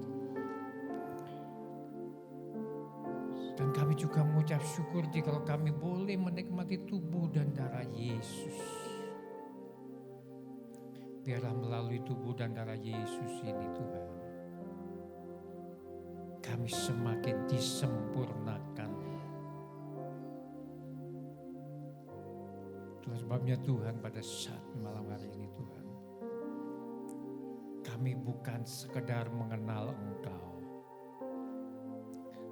Dan kami juga mengucap syukur jika kami boleh menikmati tubuh dan darah Yesus. Biarlah melalui tubuh dan darah Yesus ini Tuhan, kami semakin disempurnakan. Itulah sebabnya Tuhan pada saat malam hari ini Tuhan, kami bukan sekedar mengenal Engkau,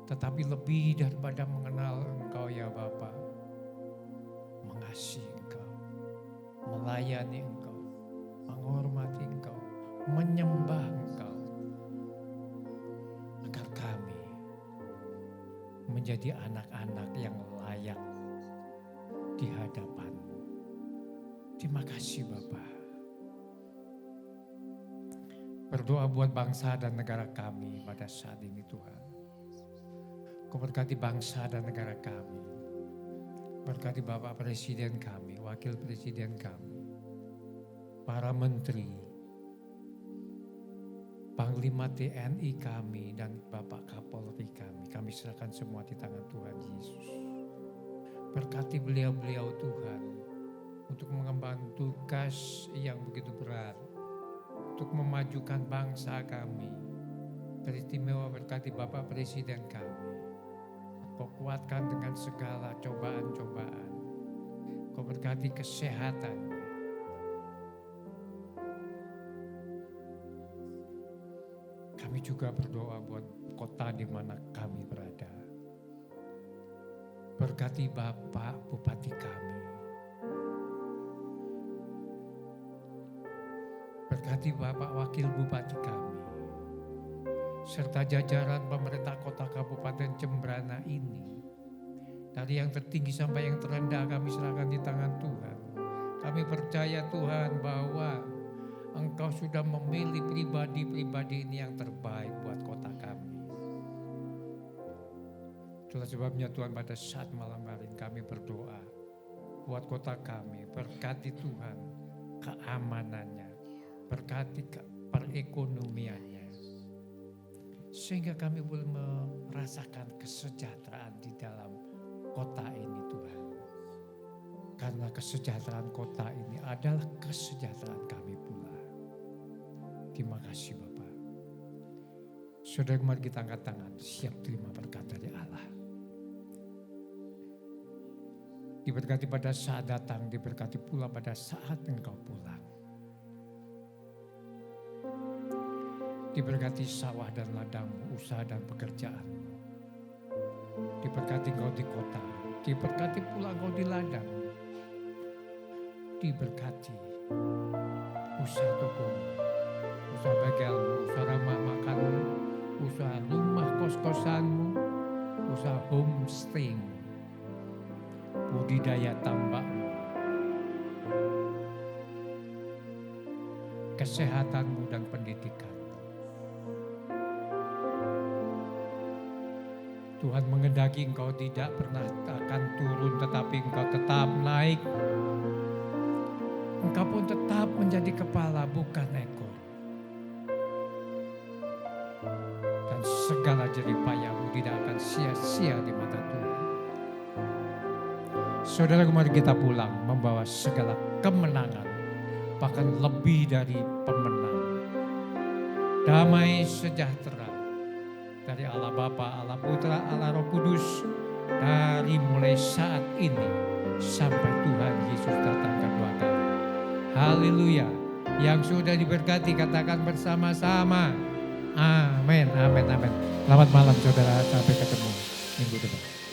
tetapi lebih daripada mengenal Engkau ya Bapa, mengasihi Engkau, melayani Engkau, menghormati Engkau, menyembah Engkau, agar kami menjadi anak-anak yang layak di hadapan-Mu. Terima kasih Bapa. Berdoa buat bangsa dan negara kami pada saat ini Tuhan. Kau berkati bangsa dan negara kami. Berkati Bapak Presiden kami, Wakil Presiden kami, para menteri, Panglima TNI kami dan Bapak Kapolri kami. Kami serahkan semua di tangan Tuhan Yesus. Berkati beliau-beliau Tuhan untuk mengemban tugas yang begitu berat, untuk memajukan bangsa kami Teristimewa berkati Bapak Presiden kami. Kau kuatkan dengan segala cobaan-cobaan. Kau berkati kesehatannya. Kami juga berdoa buat kota di mana kami berada. Berkati Bapak Bupati kami. Berkati Bapak Wakil Bupati kami. Serta jajaran pemerintah kota Kabupaten Jembrana ini. Dari yang tertinggi sampai yang terendah kami serahkan di tangan Tuhan. Kami percaya Tuhan bahwa Engkau sudah memilih pribadi-pribadi ini yang terbaik buat kota kami. Itulah sebabnya Tuhan pada saat malam hari ini kami berdoa buat kota kami. Berkati Tuhan keamanannya, berkati perekonomiannya. Sehingga kami boleh merasakan kesejahteraan di dalam kota ini Tuhan. Karena kesejahteraan kota ini adalah kesejahteraan kami pula. Terima kasih Bapak. Saudara, mari kita angkat tangan, siap terima berkat dari Allah. Diberkati pada saat datang, diberkati pula pada saat engkau pulang. Diberkati sawah dan ladangmu, usaha dan pekerjaanmu. Diberkati engkau di kota, diberkati pula engkau di ladang. Diberkati usaha tokomu, usaha begelmu, usaha rumah makanmu, usaha rumah kos-kosanmu, usaha homestay, budidaya tambakmu, kesehatanmu dan pendidikan. Tuhan mengendaki engkau tidak pernah akan turun, tetapi engkau tetap naik. Engkau pun tetap menjadi kepala, bukan ekor. Dan segala jeripayamu tidak akan sia-sia di mata Tuhan. Saudara, mari kita pulang membawa segala kemenangan, bahkan lebih dari pemenang. Damai sejahtera dari Allah Bapa, Allah Putra, Allah Roh Kudus, dari mulai saat ini sampai Tuhan Yesus datang kedua kali. Haleluya. Yang sudah diberkati katakan bersama-sama. Amin, amin, amin. Selamat malam saudara, sampai ketemu minggu depan.